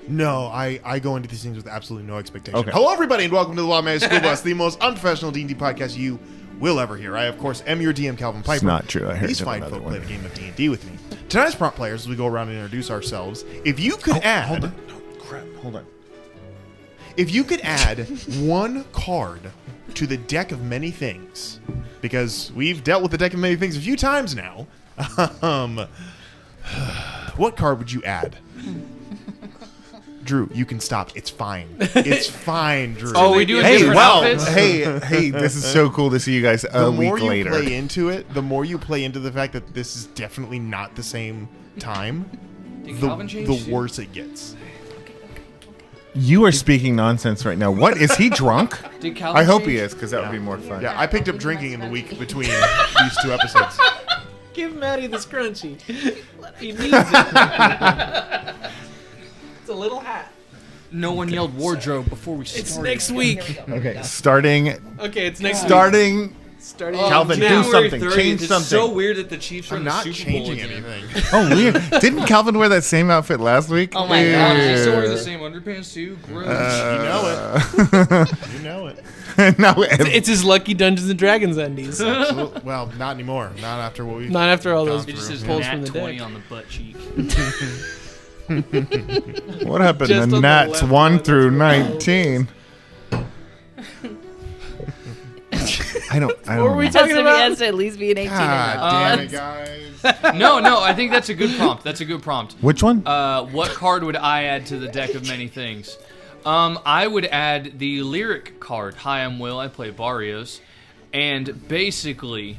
No, I go into these things with absolutely no expectation. Okay. Hello, everybody, and welcome to the Wild Man School Bus, the most unprofessional D&D podcast you will ever hear. I, of course, am your DM, Calvin Piper. It's not true. I heard These fine another folk one. play the game of D&D with me. Tonight's prompt players, as we go around and introduce ourselves, if you could add... Hold on. No, crap. Hold on. If you could add one card to the deck of many things, because we've dealt with the deck of many things a few times now, what card would you add? Drew, you can stop. It's fine. It's fine, Drew. Oh, we do Hey, different well, outfits? hey, this is so cool to see you guys a the week more you later. play into it, the more you play into the fact that this is definitely not the same time, Did Calvin change the too? worse it gets. You are speaking nonsense right now. What? Is he drunk? Did Calvin I hope change? he is, because that would be more fun. Yeah, I picked up drinking in the week between these two episodes. Give Maddie the scrunchie. He needs it. It's a little hat. No one yelled wardrobe before we started. It's next week. Okay, starting. Okay, it's next week. Starting. Starting Calvin, now. do something. Change It's something. so weird that the Chiefs are I'm in the not Super Bowl changing again. anything. Oh, weird. Didn't Calvin wear that same outfit last week? Oh my God, God. is he still Ew. wearing the same underpants too? Gross. You know it. You know it. No, It's his lucky Dungeons and Dragons undies. Absolutely. Well, not anymore. Not after what we've Not after all gone those it just through. says pulls nat from the 20 deck. on the butt cheek. what happened Just to on the Nats left 1 one, through that's right. 19? I don't What were we know. talking It has about? to at least be an 18 God and damn up. it, guys. No, I think that's a good prompt. That's a good prompt. Which one? What card would I add to the deck of many things? I would add the lyric card. Hi, I'm Will. I play Barrios. And basically,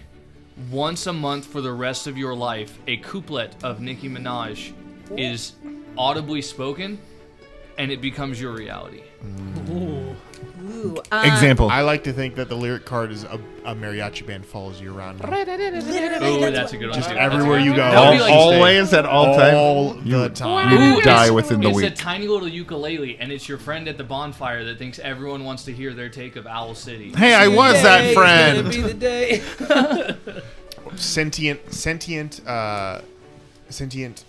once a month for the rest of your life, a couplet of Nicki Minaj is audibly spoken, and it becomes your reality. Ooh. Ooh, Example. I like to think that the lyric card is a mariachi band follows you around. Oh, that's a good one. Just too. everywhere you go. That would be like- Always at all time. All the time. You Ooh, die it's- within the It's a week. tiny little ukulele, and it's your friend at the bonfire that thinks everyone wants to hear their take of Owl City. Hey, I was that Today's friend. gonna be the day. Sentient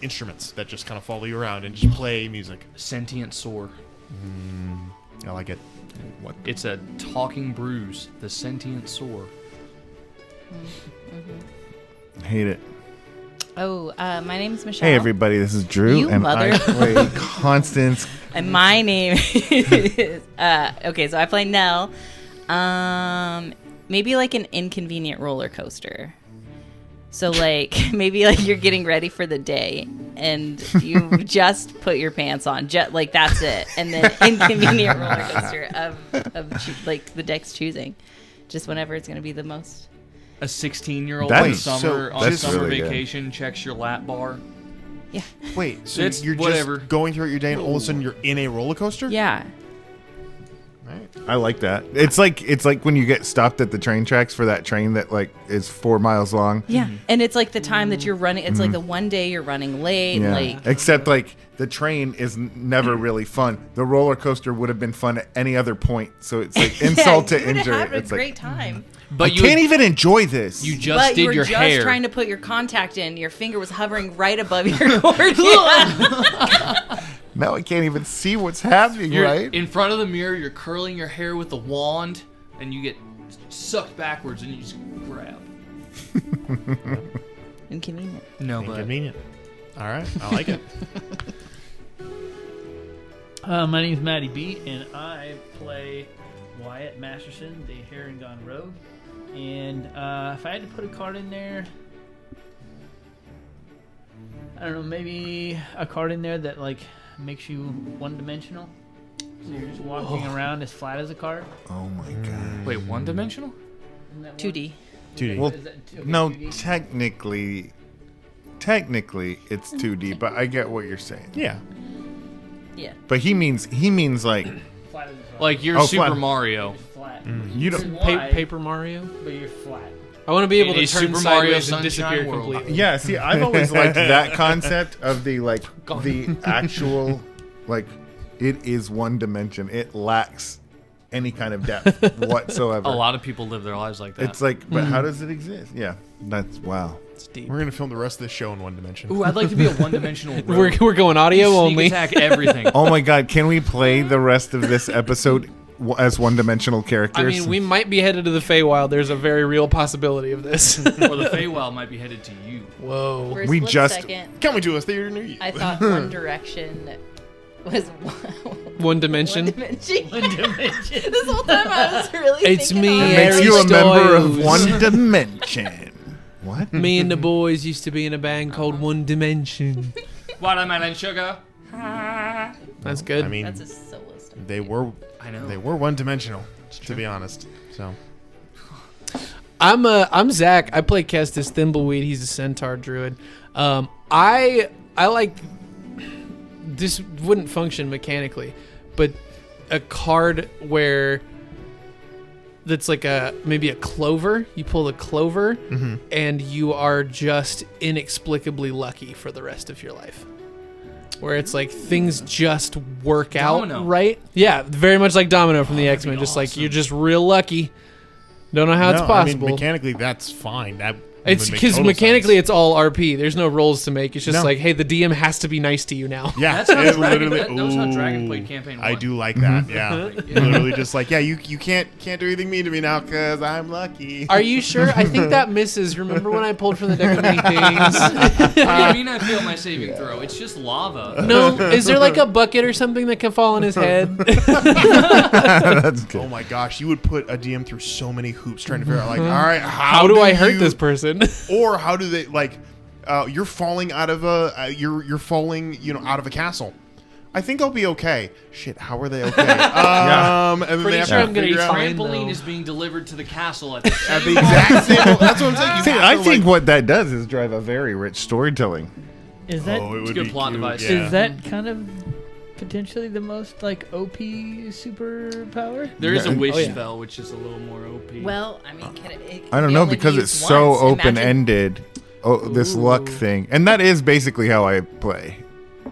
instruments that just kind of follow you around and just play music. Sentient Sore. I like it. What? It's a talking bruise. The Sentient Sore. Hate it. Oh, my name's Michelle. Hey, everybody. This is Drew, You and mother- I play Constance. And my name is okay. So I play Nell. Maybe like an inconvenient roller coaster. So like maybe like you're getting ready for the day and you just put your pants on, like that's it, and then inconvenient roller coaster of like the deck's choosing, just whenever it's gonna be the most. A 16-year-old That on is summer that's summer really good. vacation checks your lap bar. Yeah. Wait, so It's you're whatever. just going throughout your day and all of a sudden you're in a roller coaster? Yeah. Right. I like that. It's like when you get stopped at the train tracks for that train that like is 4 miles long. Yeah. And it's like the time that you're running. It's like the one day you're running late. Yeah. Like Except like the train is never really fun. The roller coaster would have been fun at any other point. So it's like insult yeah, to you would've injury. had a It's great like time. But I can't even enjoy this. You just But did you were your just hair. trying to put your contact in. Your finger was hovering right above your cord. Now I can't even see what's happening. You're right? in front of the mirror. You're curling your hair with a wand, and you get sucked backwards, and you just grab. Inconvenient. No, but Inconvenient. All right. I like it. My name's Matty B, and I play Wyatt Masterson, the Hair and Gone Rogue. And if I had to put a card in there, I don't know, maybe a card in there that like makes you one-dimensional. So you're just walking around as flat as a card. Oh my god. wait, one-dimensional? Isn't that 2D. 2D. Well, Is that- okay, no, 2D? technically it's 2D, but I get what you're saying. Yeah. Yeah. But he means like Flat as a card. Like you're Oh, Super flat. Mario. Just flat. you It's don't. wide, Paper Mario. but you're flat. I want to be able In to a turn Super Mario sideways and disappear Sunshine World. completely. Yeah, see, I've always liked that concept of the like the actual like it is one dimension. It lacks any kind of depth whatsoever. A lot of people live their lives like that. It's like, but how does it exist? Yeah. That's wow. It's deep. We're gonna film the rest of this show in one dimension. Ooh, I'd like to be a one-dimensional rogue. We're going audio Sneak only. attack everything. Oh my god, can we play the rest of this episode as one-dimensional characters? I mean, we might be headed to the Feywild. There's a very real possibility of this. Or the Feywild might be headed to you. Whoa. For a We split just- second, Coming to a theater near you. I thought One Direction was One dimension. One dimension. This whole time I was really It's thinking me, all it that. makes Harry you a member of Styles. one dimension. What? Me and the boys used to be in a band called One Dimension. Watermelon sugar. That's good. I mean, That's a soloist. they were I know. they were one-dimensional, to be honest. So I'm Zach. I play Kestis Thimbleweed. He's a centaur druid. I like this wouldn't function mechanically, but a card where that's like maybe a clover. You pull the clover, and you are just inexplicably lucky for the rest of your life. Where it's like things just work Domino. out right. Yeah, very much like Domino from the X-Men. Just like awesome. you're just real lucky. Don't know how it's No, possible. I mean, mechanically, that's fine. That It's would make because total mechanically sense. it's all RP. There's no rolls to make. It's just No. like, hey, the DM has to be nice to you now. Yeah, That's how it Dragon- literally. that was how ooh, Dragonblade campaign I won. do like that. Yeah, literally just like, yeah, you can't do anything mean to me now because I'm lucky. Are you sure? I think that misses. Remember when I pulled from the deck of many things? What do you mean I failed my saving throw? It's just lava. No, is there like a bucket or something that can fall on his head? That's good. Oh my gosh, you would put a DM through so many hoops trying to figure out, like, all right, How do I hurt this person? Or how do they like? You're falling out of you're falling, out of a castle. I think I'll be okay. Shit, how are they okay? And then Pretty they have sure to I'm gonna figure be out fine. Trampoline though. is being delivered to the castle at the at same the exact same. That's what I'm saying. You See, have I to, think like, what that does is drive a very rich storytelling. Is that Oh, it would a good be plot cute, device. yeah. is that kind of potentially the most like OP superpower? There is a Yeah. wish Oh, yeah. spell, which is a little more OP. Well, I mean, can it I don't be know only because be it's used so once. Imagine- open-ended. Oh, this luck thing, and that is basically how I play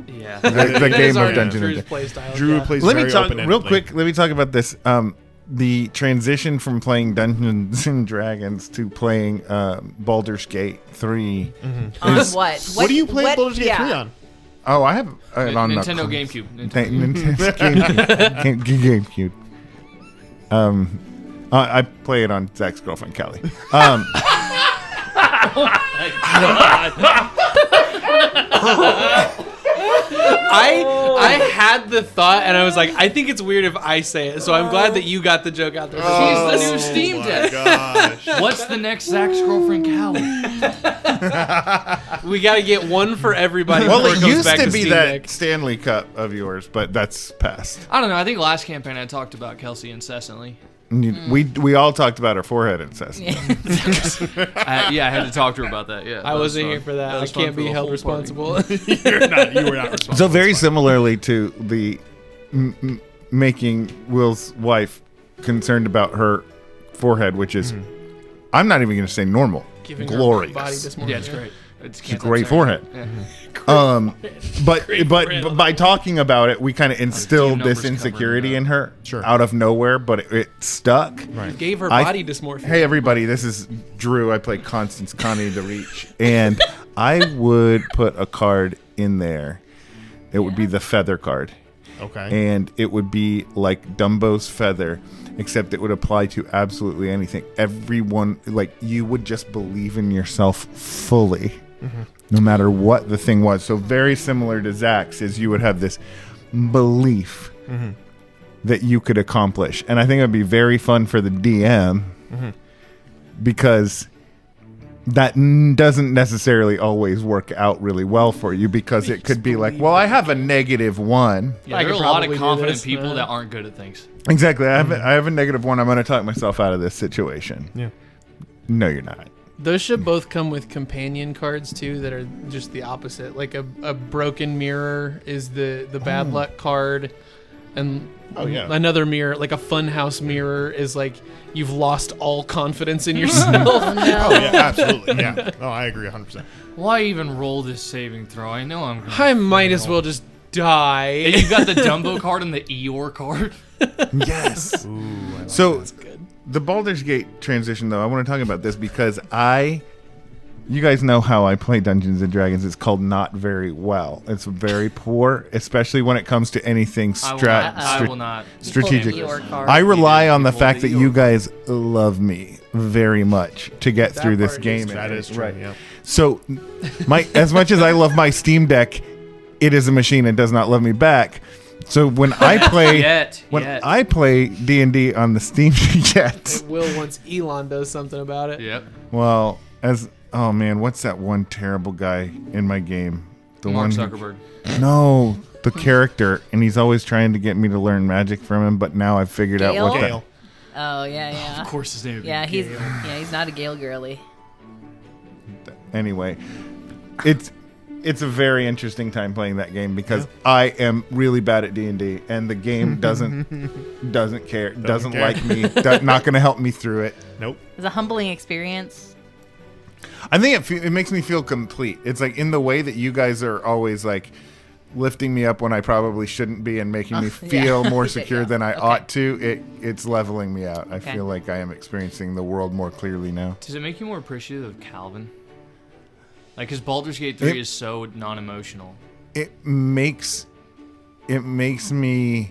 yeah. the That game is of our Dungeons Drew's and Dragons. playstyle. Drew yeah. plays Let me very talk open-endedly. real quick. Let me talk about this. The transition from playing Dungeons and Dragons to playing Baldur's Gate 3. On is- what? What do you play what- Baldur's Gate yeah. 3 on? Oh, I have it on the Nintendo cons- GameCube. Nintendo GameCube. I play it on Zach's girlfriend Callie. I had the thought and I was like, I think it's weird if I say it. So I'm glad that you got the joke out there. She's the new Steam Oh my Deck. gosh. What's the next Zach's girlfriend, Callie? We got to get one for everybody. Well, before it goes used back to be Steam that Deck. Stanley Cup of yours, but that's past. I don't know. I think last campaign I talked about Kelsey incessantly. We all talked about her forehead incessantly. I had to talk to her about that. Yeah, I wasn't here for that. I was fun can't for be the held whole party. responsible. You were not responsible. So very similarly to the making Will's wife concerned about her forehead, which is, I'm not even going to say normal, Giving her glorious. body this morning. Yeah, it's great. It's a great forehead. But by talking about it, we kind of instilled this numbers insecurity covering in her Sure. out of nowhere, but it stuck. Right. Gave her I- body dysmorphia. Hey everybody, this is Drew. I play Constance Connie the Reach, and I would put a card in there. It would be the feather card, Okay. and it would be like Dumbo's feather, except it would apply to absolutely anything. Everyone, like, you would just believe in yourself fully, no matter what the thing was. So very similar to Zach's, is you would have this belief that you could accomplish, and I think it would be very fun for the DM because that doesn't necessarily always work out really well for you, because it could be like, well, I have a -1. Yeah, I there are could a lot probably of do confident this, people that aren't good at things. Exactly. I have a -1. I'm going to talk myself out of this situation. Yeah. No, you're not. Those should both come with companion cards too that are just the opposite. Like a broken mirror is the bad luck card, and another mirror, like a funhouse mirror, is like you've lost all confidence in yourself. Oh, no. Oh yeah, absolutely. Yeah. Oh, I agree 100%. Why even roll this saving throw? I know I'm. Gonna I might as fail. well just die. And you got the Dumbo card and the Eeyore card. Yes. Ooh, I like So That's good. the Baldur's Gate transition, though, I want to talk about this because I You guys know how I play Dungeons and Dragons. It's called not very well. It's very poor, especially when it comes to anything I will not. strategic. Your card. I rely on the Equal fact to that your- you guys love me very much to get That through this part game. is That is true. Right. Yeah. So, as much as I love my Steam Deck, it is a machine and does not love me back. So when I play, Yet. I play D&D on the Steam Deck, It will once Elon does something about it. Yep. well, oh man, what's that one terrible guy in my game? The Mark one Zuckerberg. No, the character, and he's always trying to get me to learn magic from him. But now I've figured out what Gale. Oh yeah. Of course, his name. Would be Yeah, he's Gale. not a Gale girly. Anyway, it's a very interesting time playing that game because I am really bad at D&D, and the game doesn't care, doesn't care. like me, not going to help me through it. Nope. It's a humbling experience. I think it makes me feel complete. It's like in the way that you guys are always like lifting me up when I probably shouldn't be and making me Yeah. feel more secure Yeah. than I Okay. ought to. It's leveling me out. I Okay. feel like I am experiencing the world more clearly now. Does it make you more appreciative of Calvin? Like, because Baldur's Gate 3 is so non-emotional. It makes me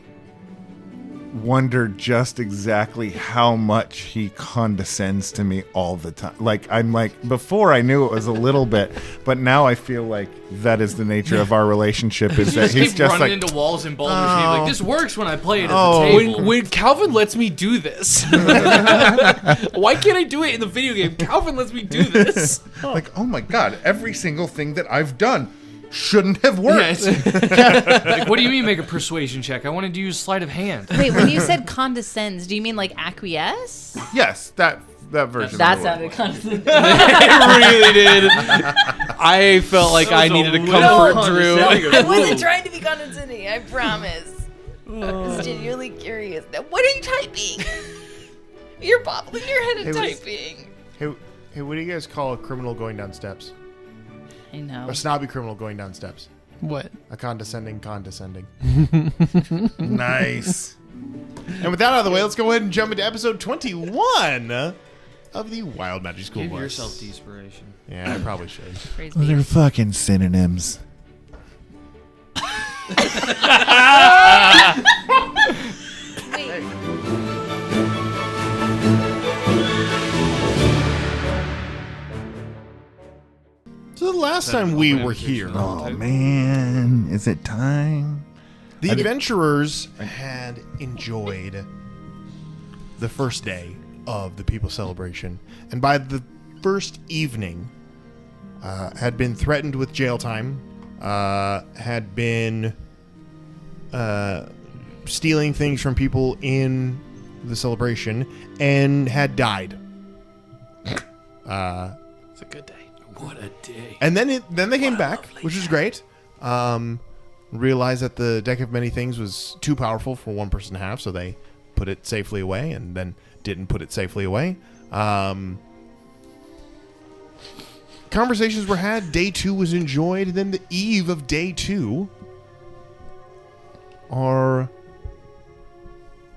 wonder just exactly how much he condescends to me all the time. Like, I'm like, before I knew it was a little bit, but now I feel like that is the nature of our relationship, is that he's keep just running like, into walls in Baldur's Gate. Oh. Like, this works when I play it at Oh. the table. When Calvin lets me do this, why can't I do it in the video game? Calvin lets me do this. like, oh my God, every single thing that I've done shouldn't have worked. Yeah, it's, like, what do you mean make a persuasion check? I wanted to use sleight of hand. Wait, when you said condescends, do you mean like acquiesce? Yes, that version. That of the word. sounded condescending. It really did. I felt like I needed to comfort Drew. I wasn't trying to be condescending, I promise. I was genuinely curious. Now, what are you typing? You're bobbling your head and Hey, wait. typing. Hey, what do you guys call a criminal going down steps? I know. A snobby criminal going down steps. What? A condescending. Nice. And with that out of the way, let's go ahead and jump into episode 21 of the Wild Magic School Give Bus. yourself desperation. Yeah, I probably should. Praise Well, be. they're fucking synonyms. Wait. So the last time we were here, Oh man, is it time? the adventurers had enjoyed the first day of the People's Celebration, and by the first evening, had been threatened with jail time, had been stealing things from people in the celebration, and had died. It's a good day. What a day. And then they came back, which was great. Realized that the deck of many things was too powerful for one person to have, so they put it safely away, and then didn't put it safely away. Conversations were had. Day 2 was enjoyed. Then the eve of day 2, our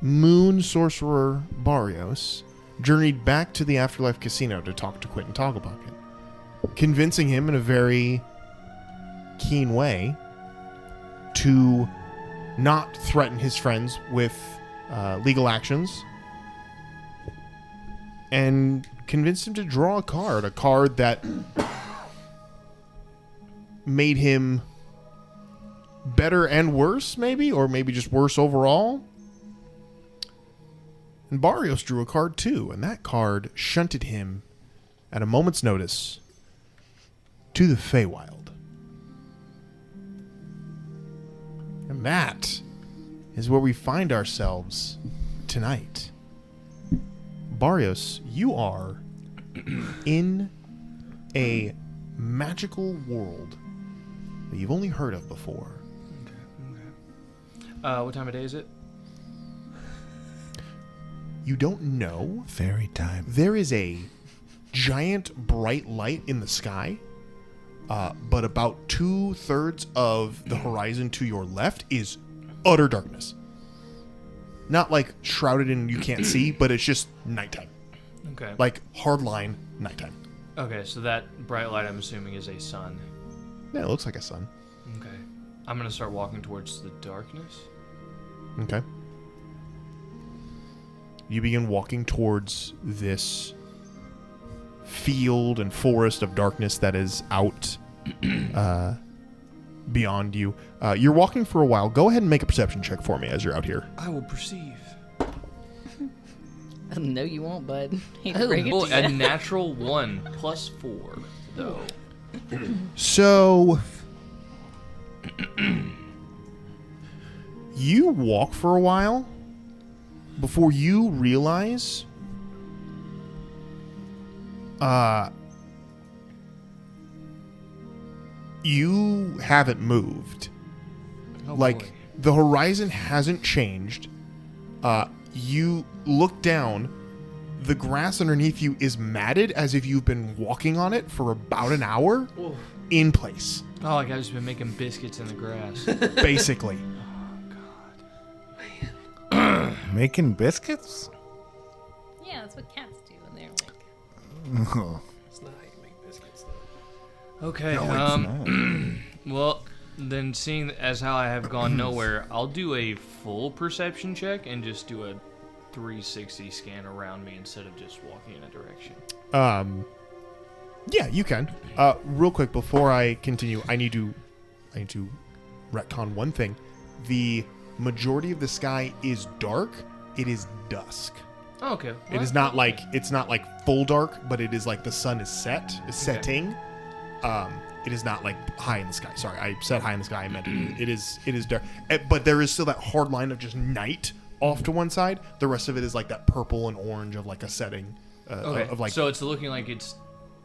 moon sorcerer Barrios journeyed back to the Afterlife Casino to talk to Quentin Togglebucket, convincing him in a very keen way to not threaten his friends with legal actions, and convinced him to draw a card that made him better and worse, maybe, or maybe just worse overall. And Barrios drew a card too, and that card shunted him at a moment's notice to the Feywild. And that is where we find ourselves tonight. Barrios, you are in a magical world that you've only heard of before. What time of day is it? You don't know. Fairy time. There is a giant bright light in the sky, but about 2/3 of the horizon to your left is utter darkness. Not like shrouded in you can't see, but it's just nighttime. Okay. Like hardline nighttime. Okay, so that bright light, I'm assuming, is a sun. Yeah, it looks like a sun. Okay. I'm going to start walking towards the darkness. Okay. You begin walking towards this field and forest of darkness that is out beyond you. You're walking for a while. Go ahead and make a perception check for me as you're out here. I will perceive. No, you won't, bud. Hate to break it Oh, to a you. natural 1 plus 4, though. So you walk for a while before you realize you haven't moved. Oh, Like boy. the horizon hasn't changed. You look down, the grass underneath you is matted as if you've been walking on it for about an hour in place, Oh, like I've just been making biscuits in the grass. basically. Making biscuits? Yeah, that's what cats do when they're like. It's not how you make biscuits. Okay, No, it's not. well, then seeing as how I have gone nowhere, I'll do a full perception check and just do a 360 scan around me instead of just walking in a direction. Yeah, you can. Real quick before I continue, I need to retcon one thing. The majority of the sky is dark. It is dusk. Oh, okay. It is not like it's not like full dark, but it is like the sun is setting. It is not like high in the sky. Sorry, I said high in the sky. I meant it is dark, but there is still that hard line of just night off to one side. The rest of it is like that purple and orange of like a setting. Okay. Of like so it's looking like it's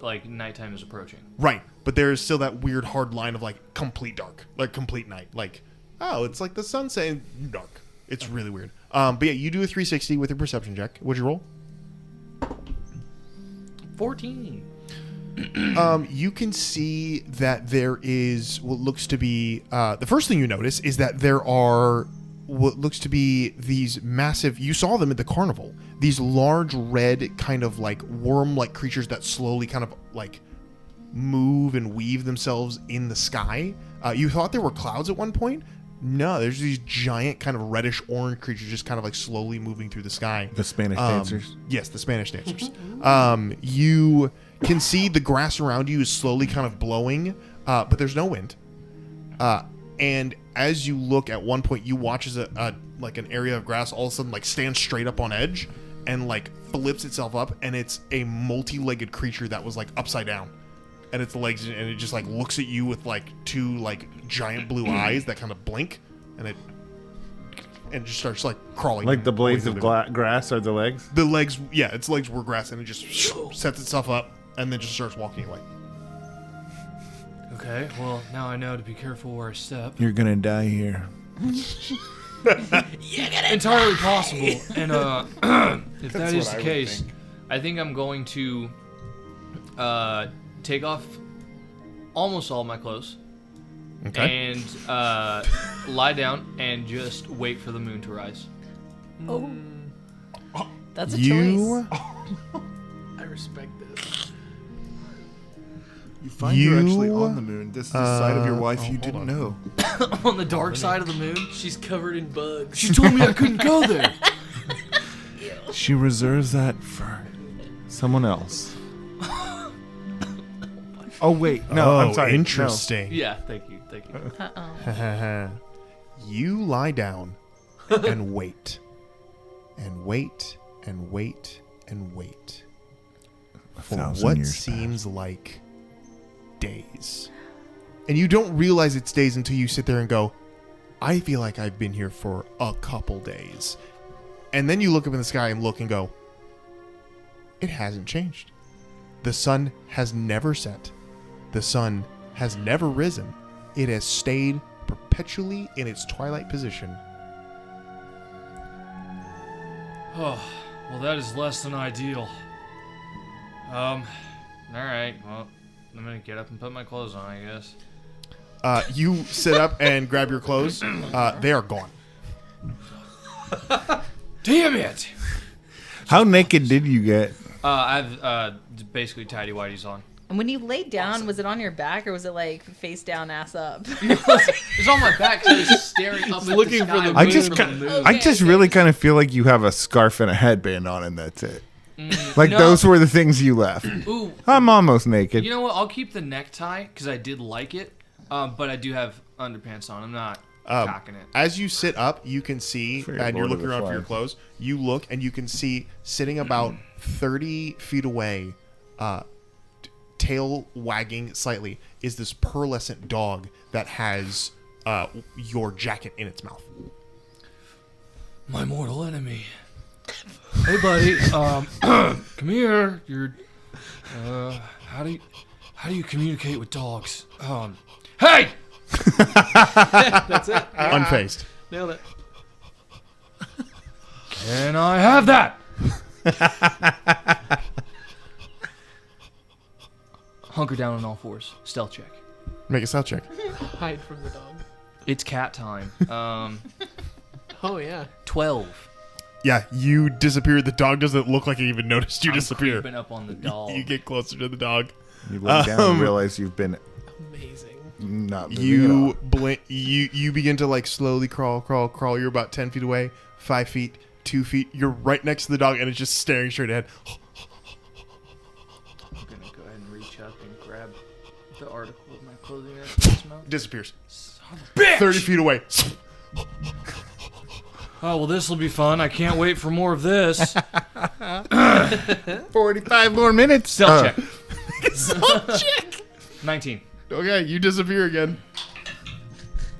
like nighttime is approaching. right, but there is still that weird hard line of like complete dark, like complete night. Like it's like the sun saying dark. It's really weird. But yeah, you do a 360 with your perception check. What'd you roll? 14. You can see that there is what looks to be the first thing you notice is that there are what looks to be these massive, you saw them at the carnival, these large red kind of like worm-like creatures that slowly kind of like move and weave themselves in the sky. You thought there were clouds at one point. No, there's these giant kind of reddish orange creatures just kind of like slowly moving through the sky. The Spanish dancers. Yes, the Spanish dancers. You can see the grass around you is slowly kind of blowing, but there's no wind. And as you look at one point, you watch as a like an area of grass all of a sudden like stands straight up on edge and like flips itself up, and it's a multi-legged creature that was like upside down. And its legs, and it just like looks at you with like two like giant blue eyes that kind of blink, and it just starts like crawling. Like the blades away of through grass are the legs? the legs. Yeah, its legs were grass, and it just sets itself up, and then just starts walking away. Okay, well, now I know to be careful where I step. You're gonna die here. Entirely possible. And if that is what I the would case, think. I think I'm going to take off almost all my clothes Okay. and lie down and just wait for the moon to rise. Oh, that's a You choice. I respect this. You find you're you're actually actually on on the the moon. This is the side of your wife you hold didn't on. know. On the dark side of the moon? She's covered in bugs. She told me I couldn't go there. She reserves that for someone else. Oh wait, no, I'm sorry. Interesting. Yeah, thank you. Uh-oh. You lie down and wait, and wait, and wait, and wait for 1,000 what years seems like days. And you don't realize it's days until you sit there and go, I feel like I've been here for a couple days. And then you look up in the sky and look and go, it hasn't changed. The sun has never set. The sun has never risen. It has stayed perpetually in its twilight position. Oh, well, that is less than ideal. Alright, well, I'm gonna get up and put my clothes on, I guess. You sit up and grab your clothes. They are gone. Damn it! How naked did you get? I've basically tidy whities on. And when you laid down, was it on your back or was it like face down, ass up? It's on my back. 'Cause I was staring up, at looking the for sky, the I moon. just, for ki- the moon. I just really kind of feel like you have a scarf and a headband on, and that's it. Like No. those were the things you left. Ooh, I'm almost naked. you know what? I'll keep the necktie because I did like it. But I do have underpants on. I'm not cocking it. As you sit up, you can see, For your and you're Lord of looking the around for your Flies. clothes. You look, and you can see sitting about 30 feet away, tail wagging slightly, is this pearlescent dog that has your jacket in its mouth. My mortal enemy. Hey, buddy. Come here. You're. How do you communicate with dogs? Hey! That's it. Unfazed. Nailed it. Can I have that? Hunker down on all fours. Stealth check. Make a stealth check. Hide from the dog. It's cat time. Oh yeah. 12. Yeah, you disappear. The dog doesn't look like it even noticed you disappear. Creeping up on the dog. You get closer to the dog. You look down and realize you've been Amazing. not moving at all. You blink. You begin to like slowly crawl. You're about 10 feet away, 5 feet, 2 feet. You're right next to the dog, and it's just staring straight ahead. I'm gonna go ahead and reach up and grab the article of my clothing that's in its mouth. Disappears. Bitch! 30 feet away. Oh, well, this will be fun. I can't wait for more of this. 45 more minutes. Stealth check. 19. Okay, you disappear again.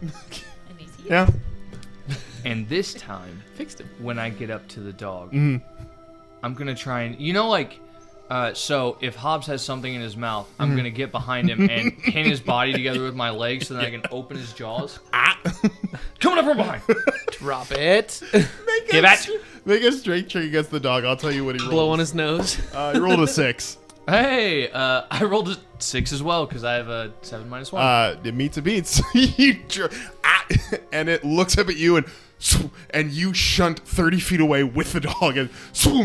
And he's here. Yeah. And this time, Fixed him. when I get up to the dog, Mm-hmm. I'm going to try and... You know, like... so if Hobbs has something in his mouth, I'm Mm-hmm. going to get behind him and pin his body together with my legs so that I can open his jaws. Coming up from behind. Drop it. Give it. Make a strength check against the dog. I'll tell you what he rolled. Blow on his nose. He rolled a 6. Hey, I rolled a 6 as well because I have a 7 minus 1. It meets a beats. And it looks up at you and you shunt 30 feet away with the dog, and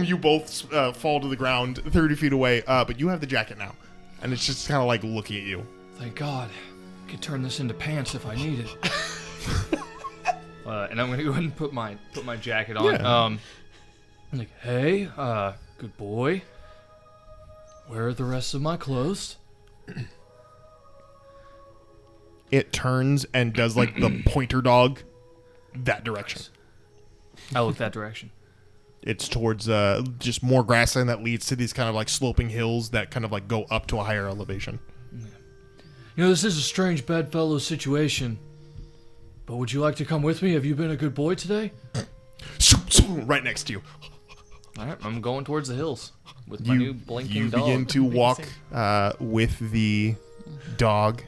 you both fall to the ground 30 feet away. But you have the jacket now, and it's just kind of like looking at you. Thank God. I could turn this into pants if I need it. And I'm going to go ahead and put my jacket on. Yeah. I'm like, hey, good boy. Where are the rest of my clothes? It turns and does like the pointer dog that direction. I look that direction. It's towards just more grassland that leads to these kind of like sloping hills that kind of like go up to a higher elevation. You know, this is a strange bedfellow situation. But would you like to come with me? Have you been a good boy today? Right next to you. All right, I'm going towards the hills with my new blinking You dog. begin to walk with the dog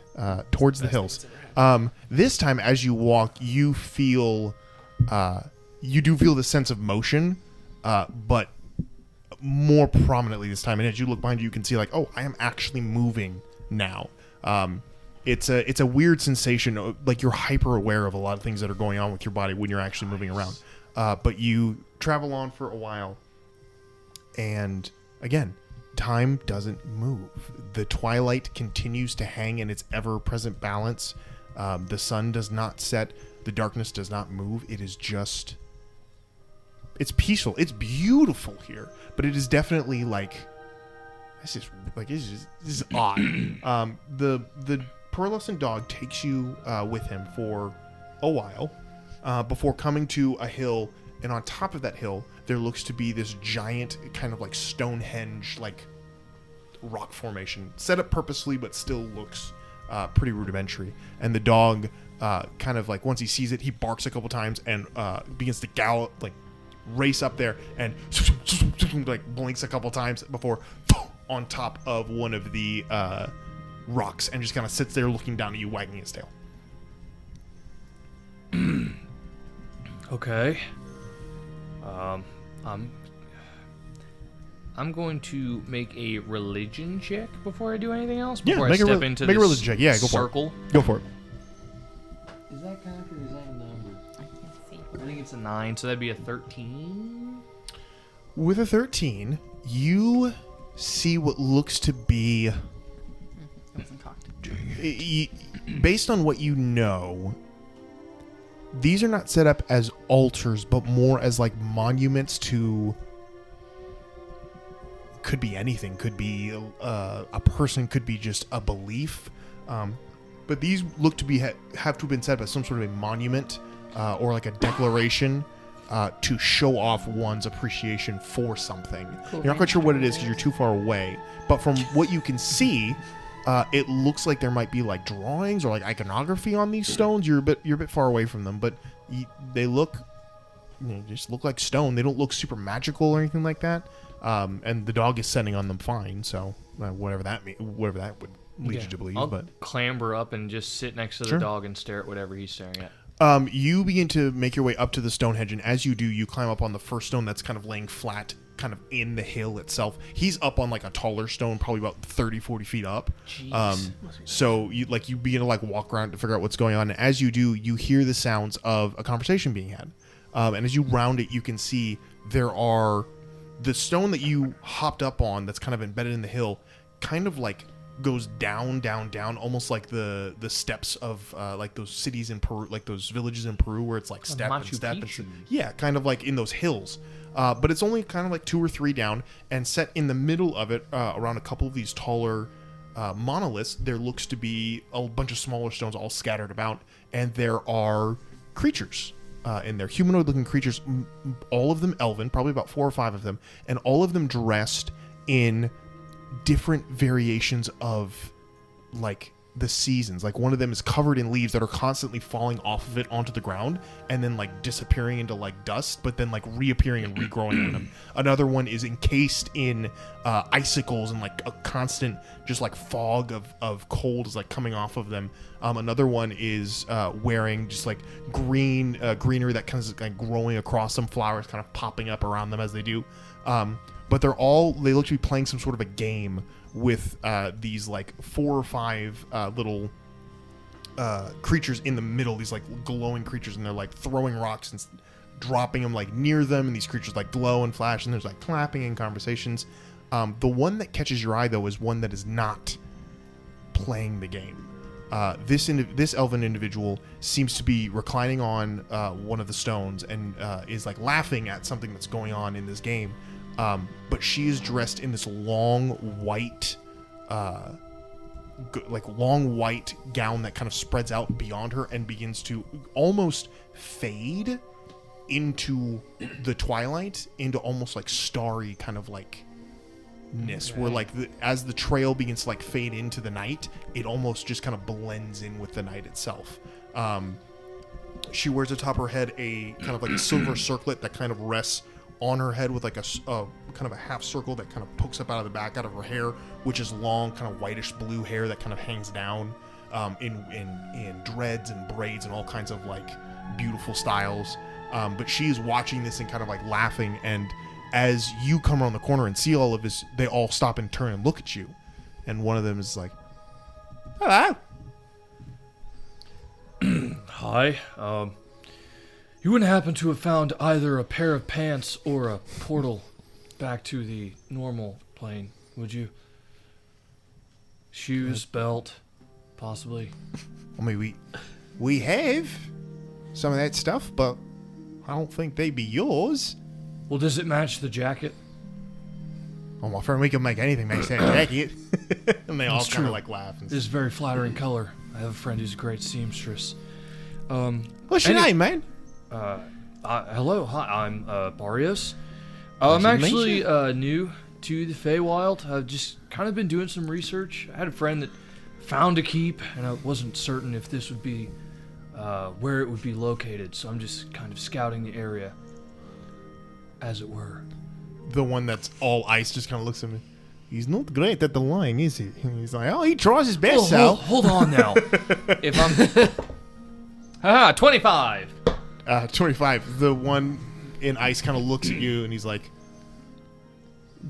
towards the hills. This time, as you walk, you feel you do feel the sense of motion, but more prominently this time. And as you look behind you, you can see like, oh, I am actually moving now. It's a weird sensation. Like you're hyper aware of a lot of things that are going on with your body when you're actually moving around. But you travel on for a while, and again, time doesn't move. The twilight continues to hang in its ever-present balance. The sun does not set. The darkness does not move. It is just... It's peaceful. It's beautiful here. But it is definitely like... This is odd. The pearlescent dog takes you with him for a while before coming to a hill, and on top of that hill there looks to be this giant kind of like Stonehenge like rock formation set up purposely but still looks pretty rudimentary. And the dog kind of like once he sees it, he barks a couple times and begins to gallop, like race up there and like blinks a couple times before on top of one of the rocks and just kind of sits there looking down at you, wagging his tail. Okay. I'm going to make a religion check before I do anything else. Before I step into make this a religion check. Yeah, go circle. for it. Go for it. Is that cock or is that a number? I can see. I think it's a 9, so that'd be a 13. With a 13, You see what looks to be, It wasn't cocked. based on what you know, these are not set up as altars, but more as like monuments to. Could be anything. Could be a person. Could be just a belief. But these look to be have to have been set up as some sort of a monument or like a declaration to show off one's appreciation for something. You're not quite sure what it is because you're too far away. But from what you can see, it looks like there might be like drawings or like iconography on these stones. You're a bit far away from them, but they look, just look like stone. They don't look super magical or anything like that. And the dog is sitting on them fine. So whatever that would lead you to believe. I'll But clamber up and just sit next to Sure. the dog and stare at whatever he's staring at. You begin to make your way up to the stone hedge, and as you do, you climb up on the first stone that's kind of laying flat, kind of in the hill itself. He's up on like a taller stone, probably about 30, 40 feet up. So you begin to like walk around to figure out what's going on. And as you do, you hear the sounds of a conversation being had. And as you round it, you can see there are the stone that you hopped up on that's kind of embedded in the hill, kind of like goes down, almost like the steps of like those cities in Peru, like those villages in Peru where it's like step and Machu step. Picchu. Yeah, kind of like in those hills. But it's only kind of like 2 or 3 down, and set in the middle of it, around a couple of these taller monoliths, there looks to be a bunch of smaller stones all scattered about, and there are creatures in there, humanoid-looking creatures, all of them elven, probably about 4 or 5 of them, and all of them dressed in different variations of like the seasons. Like one of them is covered in leaves that are constantly falling off of it onto the ground and then like disappearing into like dust, but then like reappearing and regrowing on them. Another one is encased in icicles and like a constant just like fog of cold is like coming off of them. Another one is wearing just like greenery that kind of like growing across them, flowers kind of popping up around them as they do. But they look to be playing some sort of a game with these like 4 or 5 little creatures in the middle, these like glowing creatures, and they're like throwing rocks and dropping them like near them, and these creatures like glow and flash, and there's like clapping and conversations. The one that catches your eye though is one that is not playing the game. This elven individual seems to be reclining on one of the stones and is like laughing at something that's going on in this game. But she is dressed in this long white gown that kind of spreads out beyond her and begins to almost fade into the twilight, into almost like starry kind of like ness, where like as the trail begins to like fade into the night, it almost just kind of blends in with the night itself. She wears atop her head a kind of like a silver circlet that kind of rests on her head with like a kind of a half circle that kind of pokes up out of the back out of her hair, which is long, kind of whitish blue hair that kind of hangs down in dreads and braids and all kinds of like beautiful styles. But she is watching this and kind of like laughing, and as you come around the corner and see all of this, they all stop and turn and look at you, and one of them is like, "Hello." Hi. You wouldn't happen to have found either a pair of pants or a portal back to the normal plane, would you? Shoes, belt, possibly. I mean, we have some of that stuff, but I don't think they'd be yours. Well, does it match the jacket? Oh, my friend, we can make anything match that jacket. And they all That's kind true. of like laugh. And This is very flattering color. I have a friend who's a great seamstress. What's your name, man? Hello, hi, I'm Barrios. Nice I'm to meet actually you. new to the Feywild. I've just kind of been doing some research. I had a friend that found a keep, and I wasn't certain if this would be where it would be located, so I'm just kind of scouting the area, as it were. The one that's all ice just kind of looks at me. He's not great at the lying, is he? And he's like, oh, he tries his best, Sal. Hold on now. If I'm 25. 25. The one in ice kind of looks at you and he's like,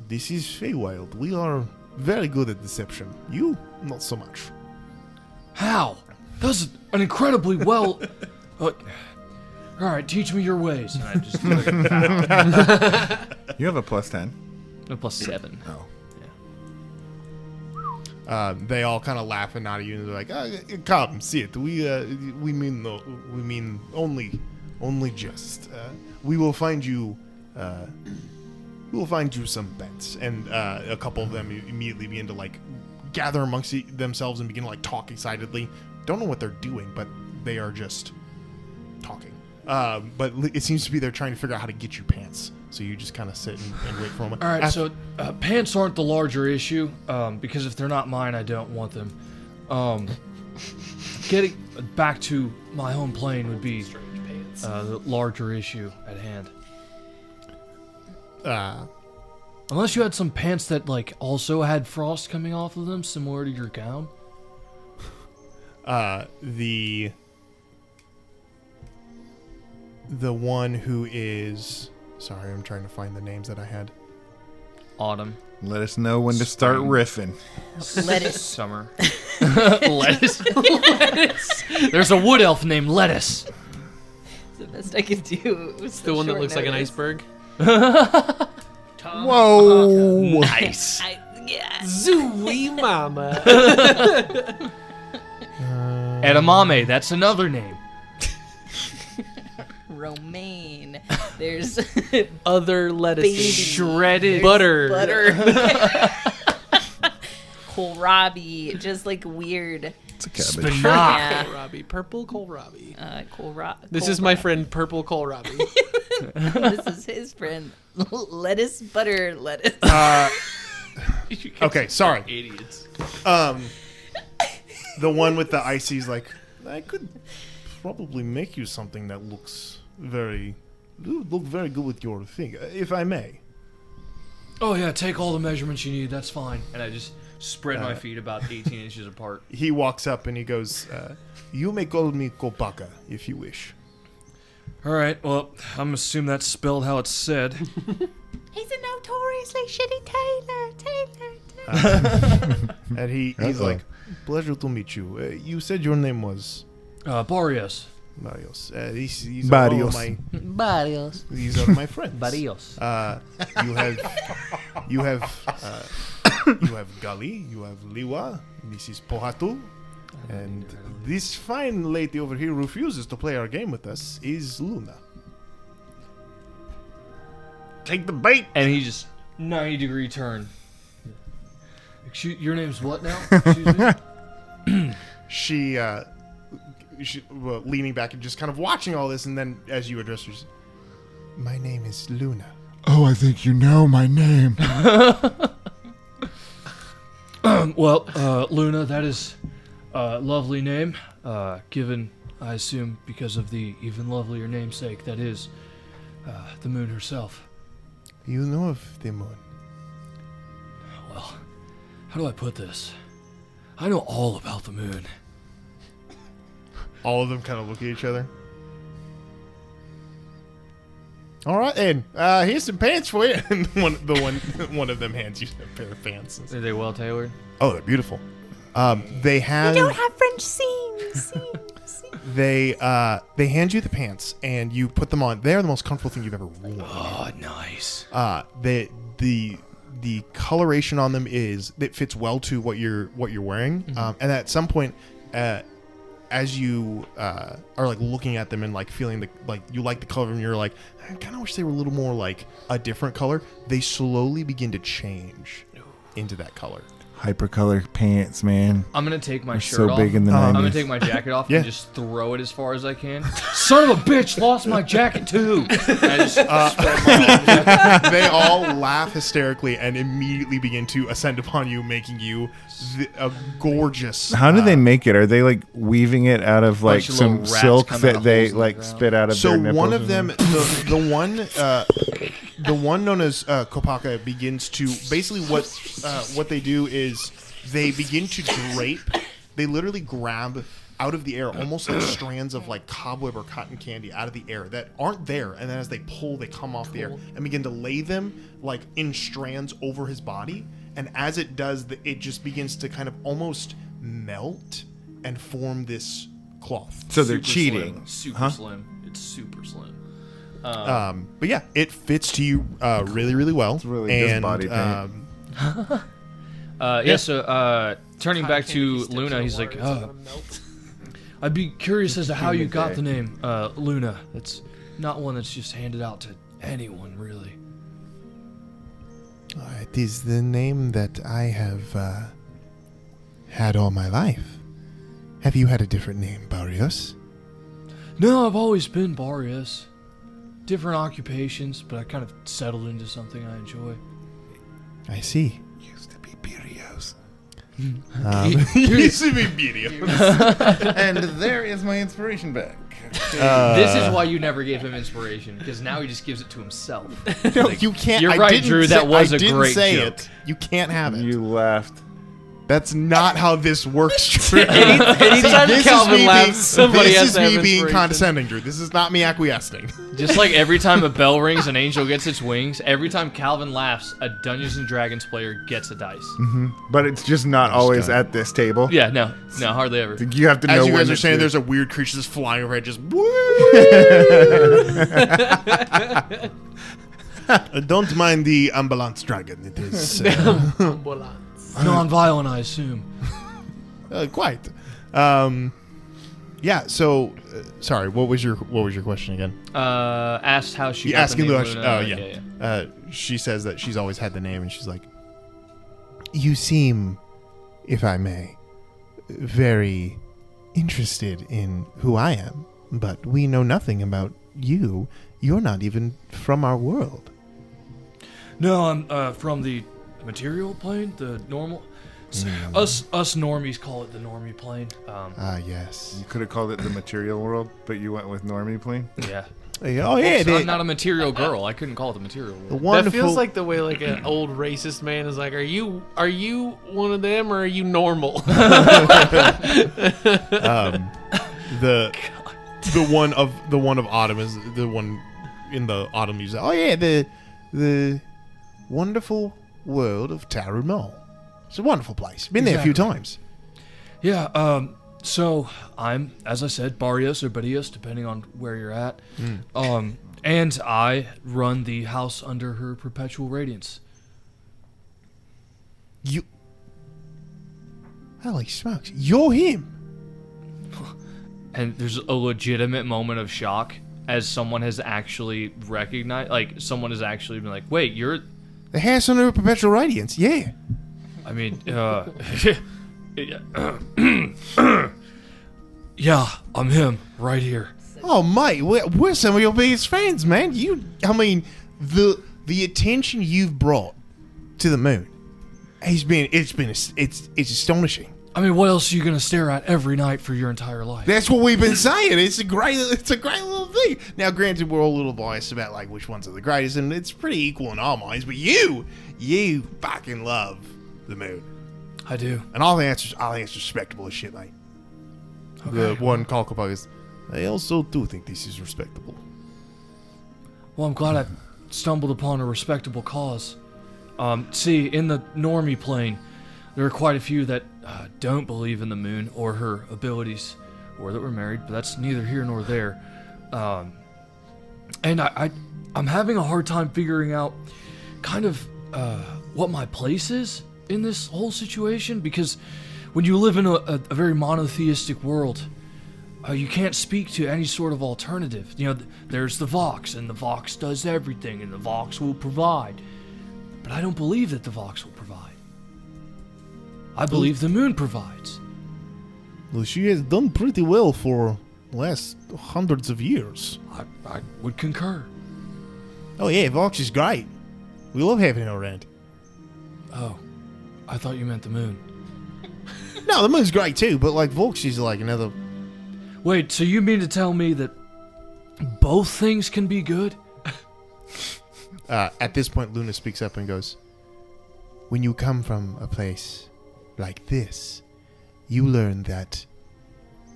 this is Feywild. We are very good at deception. You, not so much. How? That's an incredibly well. All right, teach me your ways. And I just You have a +10. A +7. Oh. They all kind of laugh and nod at you, and they're like, "Come, sit. We mean only just. We will find you. We will find you some beds." And a couple of them immediately begin to like gather amongst themselves and begin to like talk excitedly. Don't know what they're doing, but they are just talking. But it seems to be they're trying to figure out how to get you pants. So you just kind of sit and wait for a moment. All right, so pants aren't the larger issue, because if they're not mine, I don't want them. Getting back to my home plane would be the larger issue at hand. Unless you had some pants that like also had frost coming off of them, similar to your gown. The one who is... Sorry, I'm trying to find the names that I had. Autumn. Let us know when to start riffing. Lettuce. Summer. Lettuce. Lettuce. There's a wood elf named Lettuce. It's the best I could do. It was The one that short looks like an notice. iceberg. Whoa! Nice. Yeah. Zooey mama. Edamame, that's another name. Romaine. There's Other lettuce. Baby. Shredded Butter. kohlrabi. Just like weird. It's a cabbage. Spinach. Yeah. Kohlrabi. Purple kohlrabi. This Kohlrabi. is my friend Purple Kohlrabi. This is his friend. Lettuce, butter, lettuce. Okay, sorry. Idiots. The one with the icy's like, I could probably make you something that looks very good with your thing, if I may. Oh yeah, take all the measurements you need. That's fine. And I just spread my feet about 18 inches apart. He walks up and he goes, you may call me Kopaka if you wish. All right. Well, I'm assuming that's spelled how it's said. He's a notoriously shitty tailor. And he's Uh-oh. like, pleasure to meet you. You said your name was Barrios. Barrios. These are all Barrios. my Barrios. these are my friends. Barrios. You have Gali, you have Liwa, this is Pohatu, and this fine lady over here refuses to play our game with us is Luna. Take the bait. And he just 90-degree turn. Excuse, your name's what now? Excuse me? She leaning back and just kind of watching all this, and then as you address her, my name is Luna. Oh, I think you know my name. Well, Luna, that is a lovely name. Given, I assume, because of the even lovelier namesake that is the moon herself. You know of the moon. Well, how do I put this? I know all about the moon. All of them kind of look at each other. All right, and here's some pants for you. And one of them hands you a pair of pants. Are they well tailored? Oh, they're beautiful. They have. We don't have French seams. They hand you the pants and you put them on. They are the most comfortable thing you've ever worn. Oh, nice. The coloration on them it fits well to what you're wearing. And at some point, as you are like looking at them and like feeling you like the color and you're like, I kind of wish they were a little more like a different color. They slowly begin to change into that color. Hypercolor pants, man. I'm gonna take my They're shirt so off. big in the I'm 90s. gonna take my jacket off Yeah. and just throw it as far as I can. Son of a bitch, lost my jacket too. And I just spread my arms. They all laugh hysterically and immediately begin to ascend upon you, making you a gorgeous. How do they make it? Are they like weaving it out of like Bunch of some little rats silk come out that of they holes in the like ground. spit out of So their nipples? one of or them, something? the one known as Kopaka begins to basically what they do is they begin to drape. They literally grab out of the air almost like strands of like cobweb or cotton candy out of the air that aren't there, and then as they pull, they come off the air and begin to lay them like in strands over his body. And as it does, it just begins to kind of almost melt and form this cloth. So they're Super cheating. Slim. Super Huh? slim. It's super slim. But yeah, it fits to you really, really well. It's really just body paint. So turning back to Luna, he's like, I'd be curious as to how you got the name Luna. It's not one that's just handed out to anyone, really. It is the name that I have had all my life. Have you had a different name, Barrios? No, I've always been Barrios. Different occupations, but I kind of settled into something I enjoy. I see. Used to be Barrios. Used to be Barrios. And there is my inspiration back. This is why you never gave him inspiration, because now he just gives it to himself. No, you can't. You're I right, didn't Drew, say- that was I a didn't great say joke. it. You can't have it. You laughed. That's not how this works, Drew. Anytime This Calvin is me laughs, being, somebody this has is to have me being inspiration. condescending, Drew. This is not me acquiescing. Just like every time a bell rings, an angel gets its wings. Every time Calvin laughs, a Dungeons and Dragons player gets a dice. But it's just not always at this table. Yeah, no, hardly ever. You have to know As you when guys are it's saying, your- there's a weird creature that's flying overhead, just woo. Don't mind the ambulance dragon. It is Non-violent, I assume. quite. Yeah. So, sorry. What was your question again? Asked how she You got asking the name Luna? Luna. Oh yeah. She says that she's always had the name, and she's like, "You seem, if I may, very interested in who I am, but we know nothing about you. You're not even from our world." No, I'm from the material plane, the normal. Us normies call it the normie plane. Yes. You could have called it the material world, but you went with normie plane. Yeah. Oh yeah. I'm not a material girl. I couldn't call it the material the world. wonderful. That feels like the way like an old racist man is like, are you one of them or are you normal? the one of autumn is the one in the autumn music. Oh yeah, the wonderful world of Tarumol. It's a wonderful place. Been there a few times. Yeah. So I'm, as I said, Barrios or Barrios, depending on where you're at. And I run the house under her perpetual radiance. You. Holy smokes! You're him. And there's a legitimate moment of shock as someone has actually recognized, like someone has actually been like, "Wait, you're." The house under perpetual radiance. Yeah. I mean, yeah, I'm him right here. Oh mate, we're some of your biggest fans, man. The attention you've brought to the moon it's astonishing. I mean, what else are you gonna stare at every night for your entire life? That's what we've been saying. It's a great little thing. Now, granted, we're all a little biased about like which ones are the greatest, and it's pretty equal in our minds. But you fucking love the moon, I do. and I think it's respectable as shit, mate. The one Kalkapug is. I also do think this is respectable. Well, I'm glad I stumbled upon a respectable cause. See, in the normie plane, there are quite a few that don't believe in the moon or her abilities, or that we're married, but that's neither here nor there. And I'm having a hard time figuring out kind of what my place is in this whole situation, because when you live in a very monotheistic world, you can't speak to any sort of alternative. You know, there's the Vox, and the Vox does everything, and the Vox will provide. But I don't believe that the Vox will provide. I believe the moon provides. Well, she has done pretty well for the last hundreds of years. I would concur. Oh yeah, Vox is great. We love having her around. Oh, I thought you meant the moon. No, the moon's great too, but like Vox is like another. Wait, so you mean to tell me that both things can be good? At this point, Luna speaks up and goes, "When you come from a place like this, you learn that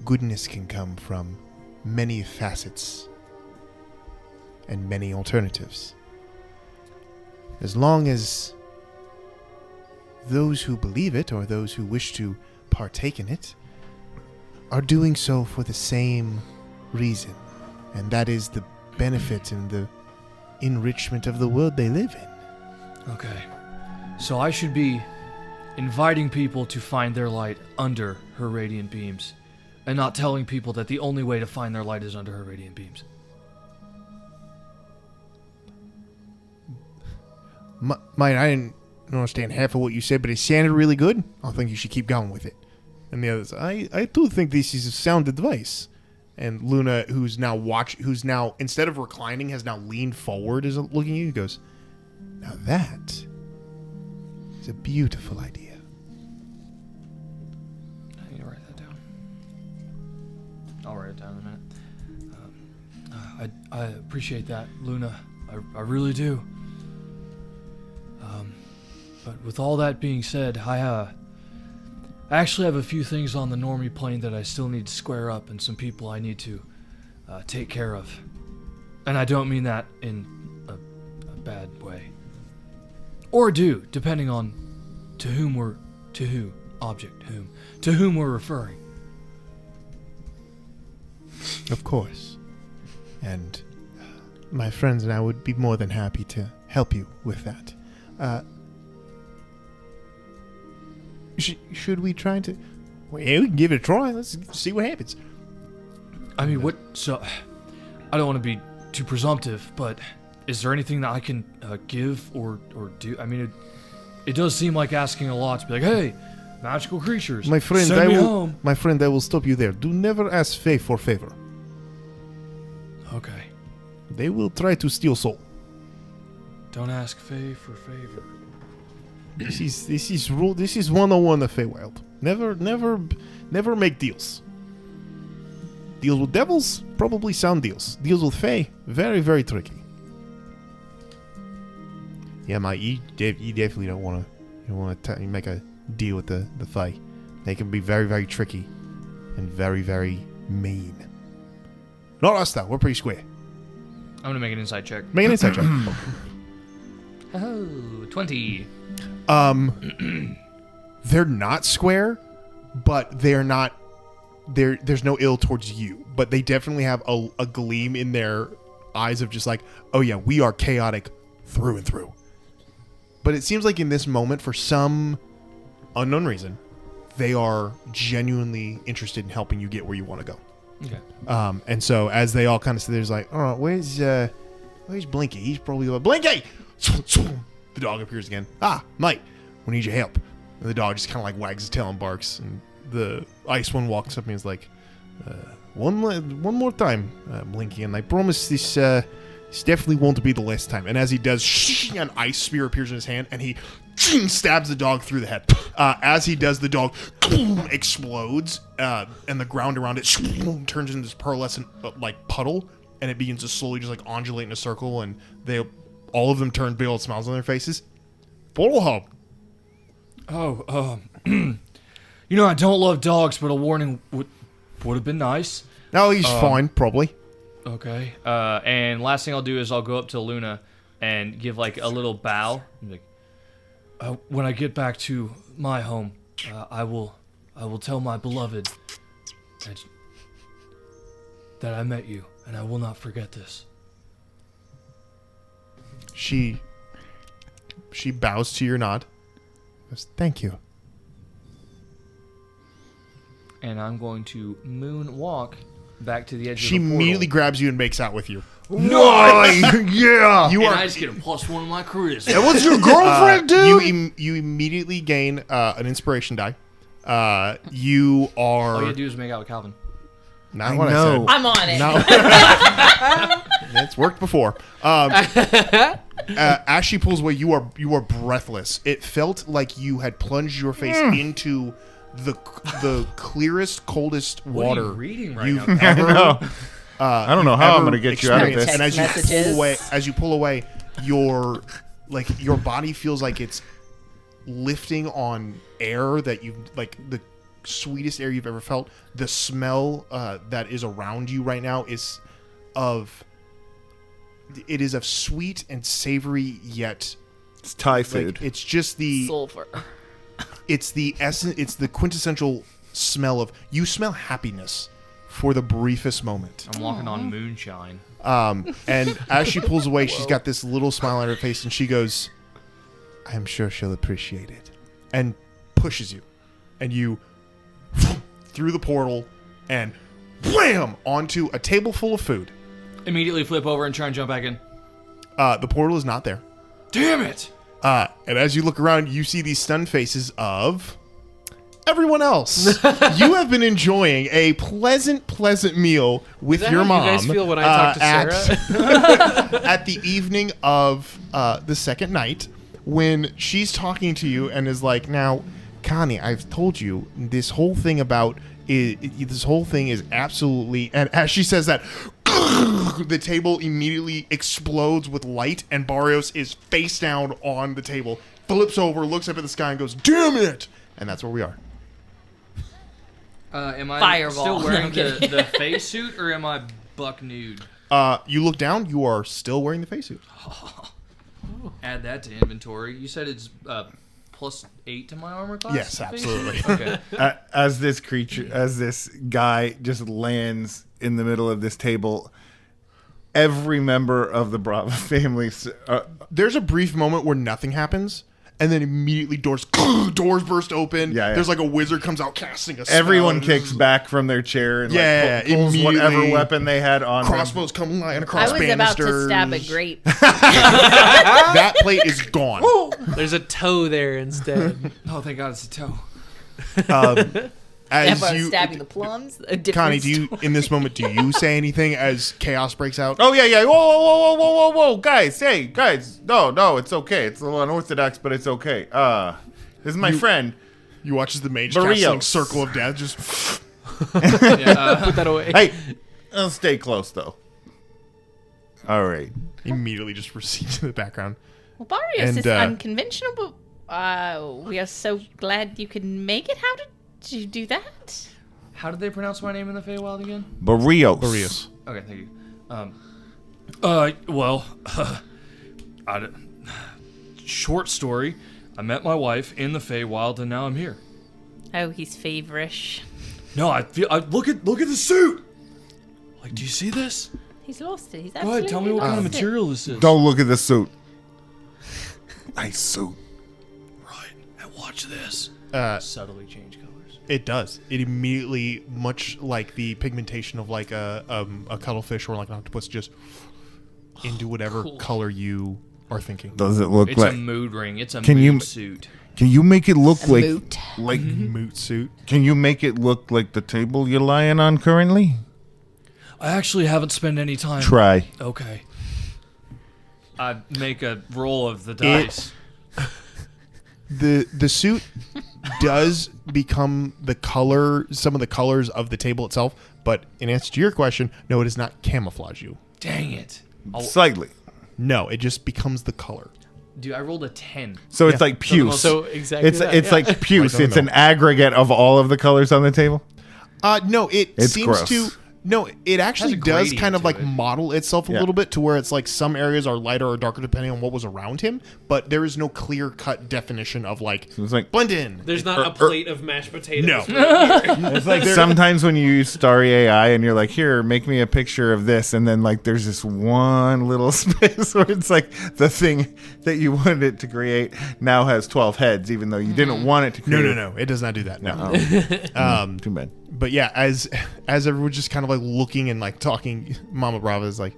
goodness can come from many facets and many alternatives. As long as those who believe it or those who wish to partake in it are doing so for the same reason, and that is the benefit and the enrichment of the world they live in. Okay. So I should be inviting people to find their light under her radiant beams, and not telling people that the only way to find their light is under her radiant beams. Mate, I didn't understand half of what you said, but it sounded really good. I think you should keep going with it. And the others, I do think this is sound advice. And Luna, who's now instead of reclining, has now leaned forward, is looking at you. Goes, now that is a beautiful idea. I need to write that down. I'll write it down in a minute. I appreciate that, Luna. I really do. But with all that being said, I actually have a few things on the normie plane that I still need to square up, and some people I need to take care of. And I don't mean that in a bad way. Or do, depending on to whom we're referring. Of course. And my friends and I would be more than happy to help you with that. Should we try to... Well, yeah, we can give it a try. Let's see what happens. I mean, so, I don't want to be too presumptive, but is there anything that I can give or do? I mean, it does seem like asking a lot to be like, hey, magical creatures, my friend, send me home. My friend, I will stop you there. Do never ask Fae for favor. Okay. They will try to steal soul. Don't ask Fae for favor. This is rule. This is 101 of Feywild. Never make deals. Deals with devils, probably sound deals. Deals with Fae, very, very tricky. Yeah, Mike, you definitely don't want to make a deal with the Fae. They can be very, very tricky and very, very mean. Not us though. We're pretty square. I'm gonna make an insight check. Make an insight check. Oh, 20. They're not square, but they're not. There's no ill towards you, but they definitely have a gleam in their eyes of just like, oh yeah, we are chaotic through and through. But it seems like in this moment, for some unknown reason, they are genuinely interested in helping you get where you want to go. Okay. And so as they all kind of sit there, it's like, all right, where's Blinky? He's probably going, Blinky! The dog appears again. Ah, mate, we need your help. And the dog just kind of like wags his tail and barks. And the ice one walks up and is like, one more time, Blinky, and I promise this definitely won't be the last time. And as he does, an ice spear appears in his hand, and he stabs the dog through the head. As he does, the dog explodes, and the ground around it turns into this pearlescent puddle, and it begins to slowly just like undulate in a circle, and all of them turn big old smiles on their faces. Portal home. Oh, I don't love dogs, but a warning would have been nice. No, he's fine, probably. Okay. And last thing I'll do is I'll go up to Luna and give like a little bow. Like, when I get back to my home, I will tell my beloved that I met you, and I will not forget this. She bows to your nod. Goes, thank you. And I'm going to moonwalk back to the edge She of the portal. immediately grabs you and makes out with you. Nice! Yeah! And I just get a +1 on my charisma. That was your girlfriend, dude? You immediately gain an inspiration die. You are... All you do is make out with Calvin. Not I what know. I I'm on it. said. No. It's worked before. As she pulls away, you are breathless. It felt like you had plunged your face into the clearest, coldest water What are you reading right you've now? ever. I don't know how I'm going to get you out of this. And Text as you pull away, your body feels like it's lifting on air that you the sweetest air you've ever felt. The smell that is around you right now is of sweet and savory, yet It's Thai food. it's just the Sulfur. it's the essence. It's the quintessential smell of. You smell happiness for the briefest moment. I'm walking on moonshine. And as she pulls away, she's got this little smile on her face, and she goes, I'm sure she'll appreciate it. And pushes you. And you through the portal and wham onto a table full of food. Immediately flip over and try and jump back in. The portal is not there. Damn it! And as you look around, you see these stunned faces of everyone else. You have been enjoying a pleasant meal with Is that your how mom. you guys feel when I talk to Sarah? At the evening of the second night, when she's talking to you and is like, now, Connie, I've told you this whole thing about this whole thing is absolutely, and as she says that, the table immediately explodes with light, and Barrios is face down on the table, flips over, looks up at the sky, and goes, damn it! And that's where we are. Am I Fireball. still wearing No, I'm the face suit, or am I buck nude? You look down, you are still wearing the face suit. Add that to inventory. You said it's +8 to my armor class? Yes, absolutely. Okay. As this guy just lands in the middle of this table, every member of the Brava family... There's a brief moment where nothing happens, and then immediately doors burst open. Yeah. There's like a wizard comes out casting a spell. everyone kicks back from their chair and pulls whatever immediately. weapon they had on them. Crossbows come lying I across was about to banisters. stab a grape. That plate is gone. There's a toe there instead. Oh, thank God it's a toe. If As I was you, stabbing the plums, a different Connie, do you in this moment do you say anything as chaos breaks out? Oh, yeah. Whoa. Guys, No, it's okay. It's a little unorthodox, but it's okay. This is my friend. You watch as the mage Barrios. casting Circle of Death just Yeah, Put that away. Hey, I'll stay close, though. All right. immediately just recedes to the background. Well, Barrios And, is unconventional, but we are so glad you could make it. How did you do that? how did they pronounce my name in the Feywild again? Barrios. Okay, thank you. Well, short story. I met my wife in the Feywild, and now I'm here. Oh, he's favorish. No, look at the suit. Like, do you see this? He's lost it. He's Go absolutely ahead, tell me what kind of lost it. material this is. Don't look at the suit. Nice suit. Right, and watch this. Subtly change colors. It does. It immediately, much like the pigmentation of like a cuttlefish or like an octopus, just into whatever color you are thinking. Does it look It's like... a mood ring. It's a Can mood you- suit. Can you make it look A like... moot. Like... Moot suit. Can you make it look like the table you're lying on currently? I actually haven't spent any time. Try. Okay. I make a roll of the dice. The suit does become the color, some of the colors of the table itself, but in answer to your question, no, it does not camouflage you. Dang it. Slightly. No, it just becomes the color. Dude, I rolled a 10. So it's Yeah. like puce. So exactly it's that, it's yeah. like puce. Right on It's the an aggregate of all of the colors on the table. No, it It's seems gross. to. No, it actually Has a does gradient kind of to like it. model itself a Yeah. little bit to where it's like some areas are lighter or darker depending on what was around him, but there is no clear cut definition of like So it's like blend in. There's not a plate of mashed potatoes. No. it's like sometimes when you use Starry AI and you're like, here, make me a picture of this, and then like there's this one little space where it's like the thing that you wanted it to create now has 12 heads, even though you didn't want it to create. No, it does not do that. No. Too bad. But yeah, as everyone's just kind of like looking and like talking, Mama Brava is like,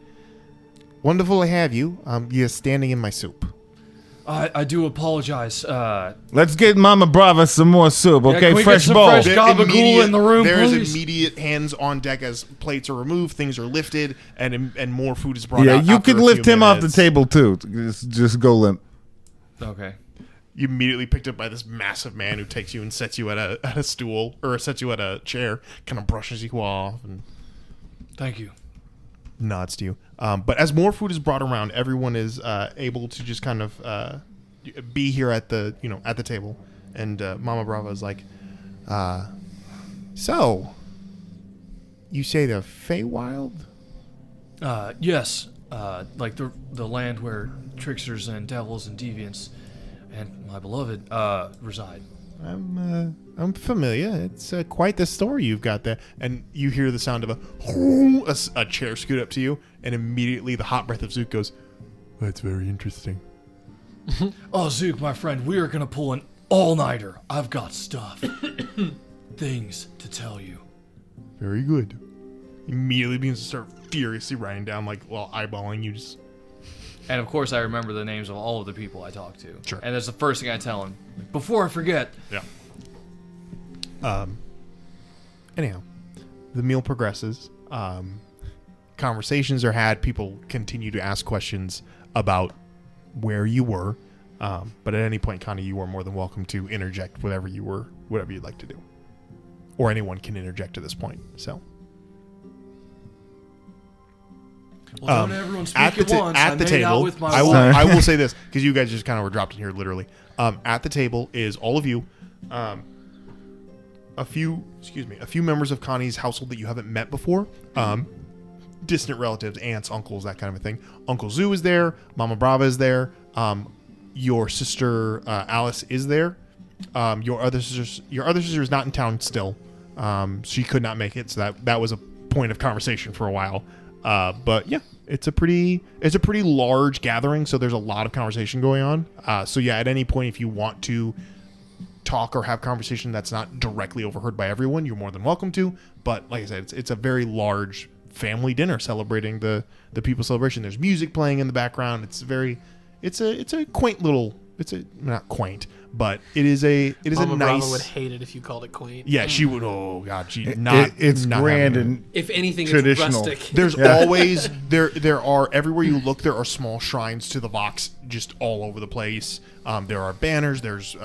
"Wonderful to have you. You're standing in my soup." I do apologize. Let's get Mama Brava some more soup, okay? can we get Fresh some bowl. fresh gabagool in the room, There is please? immediate hands on deck as plates are removed, things are lifted, and more food is brought Yeah, out. you after could a lift few him off the minutes. table too. Just go limp. Okay. You immediately picked up by this massive man who takes you and sets you at a stool or sets you at a chair, kind of brushes you off and Thank you. nods to you. But as more food is brought around, everyone is able to just kind of be here at the table, and Mama Brava is like, so you say the Feywild? Yes. Like the land where tricksters and devils and deviants and my beloved reside. I'm familiar. It's quite the story you've got there. And you hear the sound of a chair scoot up to you, and immediately the hot breath of Zook goes, "That's very interesting." Oh, Zook, my friend, we are going to pull an all-nighter. I've got stuff. Things to tell you. Very good. Immediately begins to start furiously writing down, like, while eyeballing you. Just And of course, I remember the names of all of the people I talked to. Sure. And that's the first thing I tell him. Before I forget. yeah. Anyhow, the meal progresses. Conversations are had. People continue to ask questions about where you were. But at any point, Connie, you are more than welcome to interject whatever you'd like to do. Or anyone can interject at this point. So. Well, don't everyone speak at the once. at I the made out table, with my I will, wife. I will say this because you guys just kind of were dropped in here literally. At the table is all of you, a few members of Connie's household that you haven't met before, distant relatives, aunts, uncles, that kind of a thing. Uncle Zoo is there, Mama Brava is there, your sister Alice is there. Your other sister is not in town still. She could not make it, so that was a point of conversation for a while. But yeah, it's a pretty large gathering, so there's a lot of conversation going on. So yeah, at any point, if you want to talk or have conversation that's not directly overheard by everyone, you're more than welcome to. But like I said, it's a very large family dinner celebrating the people's celebration. There's music playing in the background. It's a quaint little. It's not quaint, but it is a Mama nice. Brava would hate it if you called it quaint. Yeah, she would. Oh God, she not. It's not grand having it. and If anything, traditional. it's rustic. There's always there are everywhere you look there are small shrines to the Vox just all over the place. There are banners. There's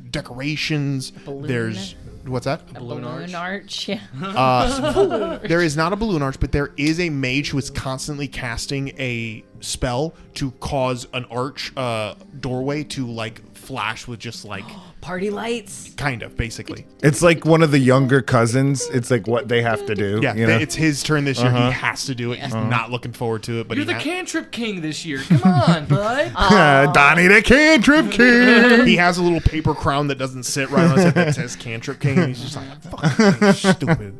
decorations. Balloon. There's what's that? A balloon arch. Yeah. There is not a balloon arch, but there is a mage who is constantly casting a spell to cause an arch doorway to like flash with just like Party lights. kind of basically. It's like one of the younger cousins. It's like what they have to do. Yeah, you know? it's his turn this year. He has to do it. He's not looking forward to it, but You're he the cantrip king this year. Come on, bud. Donnie the Cantrip King. he has a little paper crown that doesn't sit right on his head that says Cantrip King, and he's just like, fucking stupid.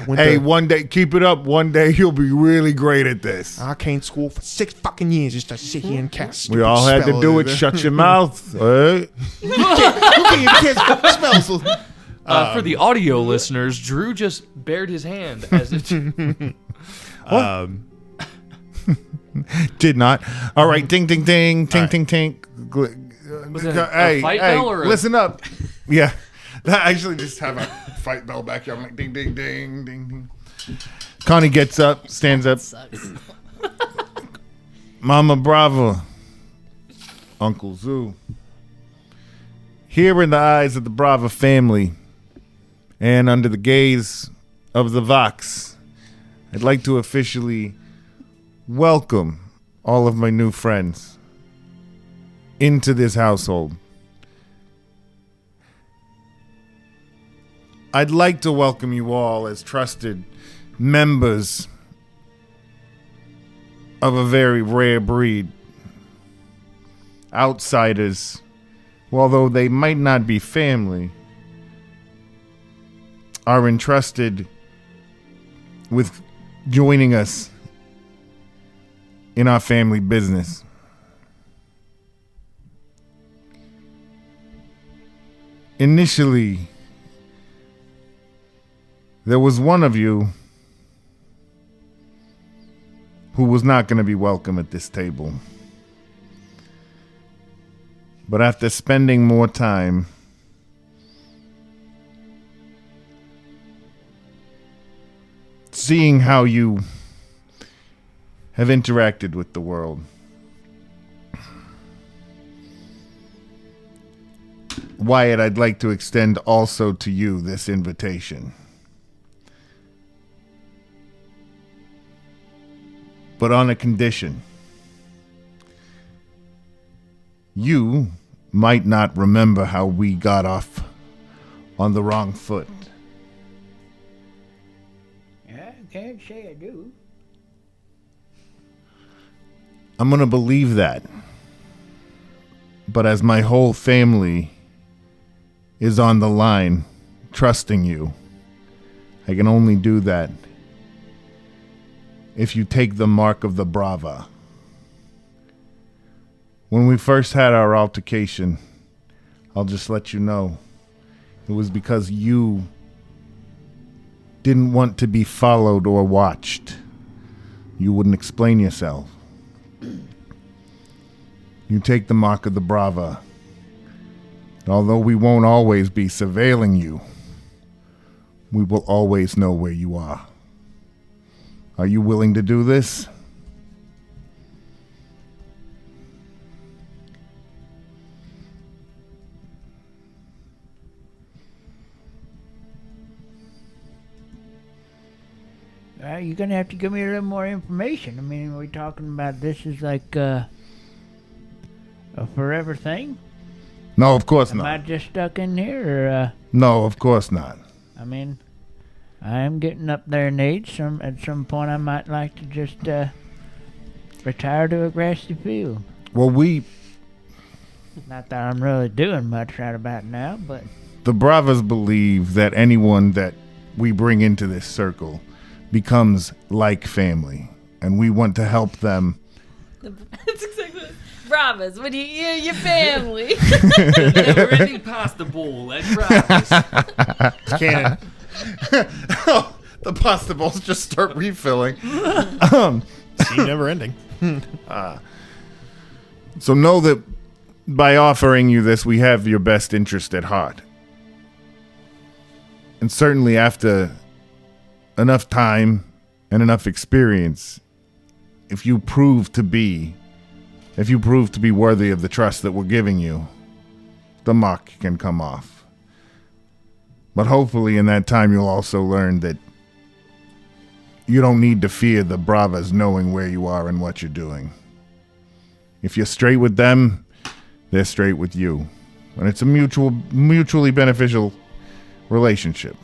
Hey, one day, keep it up. One day you'll be really great at this. I came to school for 6 fucking years just to sit here and cast. We all had to do it. spells. Shut your mouth. Right? You can't cast spells. For the audio listeners, Drew just bared his hand as if Did not. All right. Ding, ding, ding. Ting, right. ting, ting. Was it a fight bell or a- listen up. Yeah. I actually just have a fight bell back here. I'm like, ding, ding, ding, ding, ding. Connie gets up, stands up. Sucks. Mama Brava, Uncle Zoo. Here in the eyes of the Brava family and under the gaze of the Vox, I'd like to officially welcome all of my new friends into this household. I'd like to welcome you all as trusted members of a very rare breed. Outsiders, although they might not be family, are entrusted with joining us in our family business. Initially, there was one of you who was not going to be welcome at this table. But after spending more time seeing how you have interacted with the world, Wyatt, I'd like to extend also to you this invitation. But on a condition. You might not remember how we got off on the wrong foot. I can't say I do. I'm going to believe that. But as my whole family is on the line, trusting you. I can only do that if you take the mark of the Brava. When we first had our altercation, I'll just let you know, it was because you didn't want to be followed or watched. You wouldn't explain yourself. You take the mark of the Brava. Although we won't always be surveilling you, we will always know where you are. Are you willing to do this? You're gonna have to give me a little more information. I mean, we're talking about this is like a forever thing. No, of course Am I not. just stuck in here, or No, of course not. I mean, I am getting up there in age. At some point, I might like to just retire to a grassy field. Well, Not that I'm really doing much right about now, but the Bravas believe that anyone that we bring into this circle becomes like family, and we want to help them. That's exactly what Bravas, when you hear your family. Yeah, we're ending past the ball. Let's practice. Cannon. The pasta bowls just start refilling. See, never ending. So know that by offering you this, we have your best interest at heart. And certainly after enough time and enough experience, if you prove to be worthy of the trust that we're giving you, the mark can come off. But hopefully in that time you'll also learn that you don't need to fear the Bravas knowing where you are and what you're doing. If you're straight with them, they're straight with you. And it's a mutually beneficial relationship.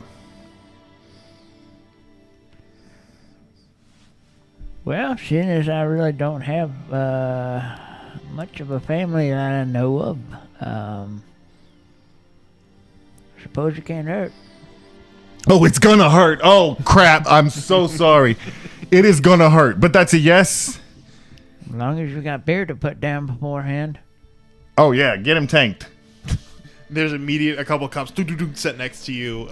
well, seeing as I really don't have much of a family that I know of, suppose it can't hurt. Oh, it's gonna hurt. Oh, crap. I'm so sorry. It is gonna hurt, but that's a yes. As long as you got beer to put down beforehand. Oh, yeah. Get him tanked. There's a couple cups set next to you,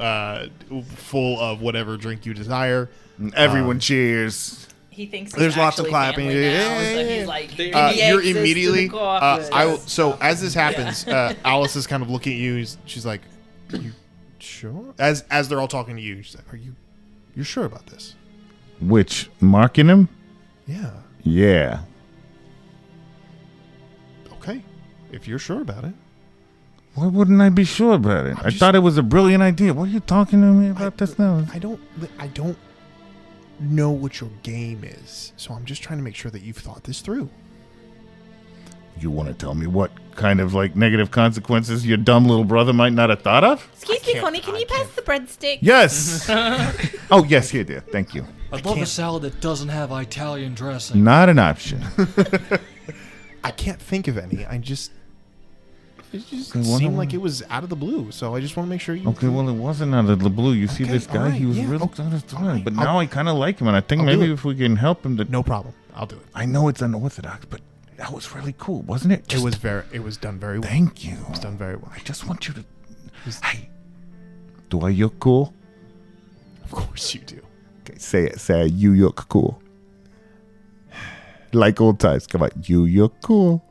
full of whatever drink you desire. Everyone cheers. He thinks There's lots of clapping. Now, so he's like, You're immediately. I will. So as this happens, Alice is kind of looking at you. She's like, "Are you sure?" As they're all talking to you, she's like, "You're sure about this?" Which, marking him? Yeah. Yeah. Okay. If you're sure about it. Why wouldn't I be sure about it? I thought it was a brilliant idea. What are you talking to me about this now? I don't know what your game is, so I'm just trying to make sure that you've thought this through. You want to tell me what kind of negative consequences your dumb little brother might not have thought of? Excuse me, Connie, can you pass the breadstick? Yes. Oh, yes, here, dear. Thank you. I'd love a salad that doesn't have Italian dressing. Not an option. I can't think of any. It just Okay, seemed like it was out of the blue, so I just want to make sure you. Okay, well, it wasn't out of the blue. You see Okay, this guy? all right, He was yeah, really okay, out of the all blue. right. But now I kind of like him, and I think I'll do maybe it. if we can help him to... No problem. I'll do it. I know it's unorthodox, but that was really cool, wasn't it? It was done very well. Thank you. It was done very well. I just want you to... Hey, do I look cool? Of course you do. Okay, say it. Say you look cool. Like old times. Come on. You look cool.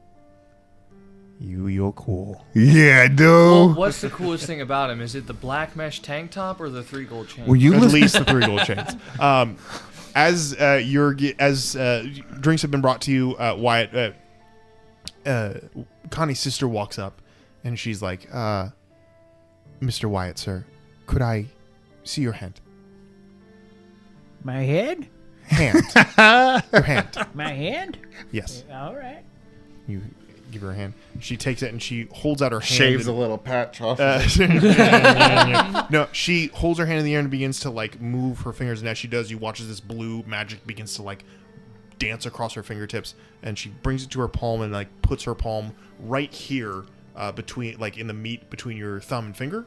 You're cool. Yeah, dude. Well, what's the coolest thing about him? Is it the black mesh tank top or the 3 gold chains? Were you At listening? least the 3 gold chains. As drinks have been brought to you, Wyatt, Connie's sister walks up, and she's like, "Mr. Wyatt, sir, could I see your hand?" My head? Hand. Your hand. My hand? Yes. All right. You give her a hand. She takes it and she holds out her hand. Shaves a and, little patch off. no, she holds her hand in the air and begins to move her fingers. And as she does, you watch as this blue magic begins to dance across her fingertips. And she brings it to her palm and puts her palm right here between, like in the meat between your thumb and finger,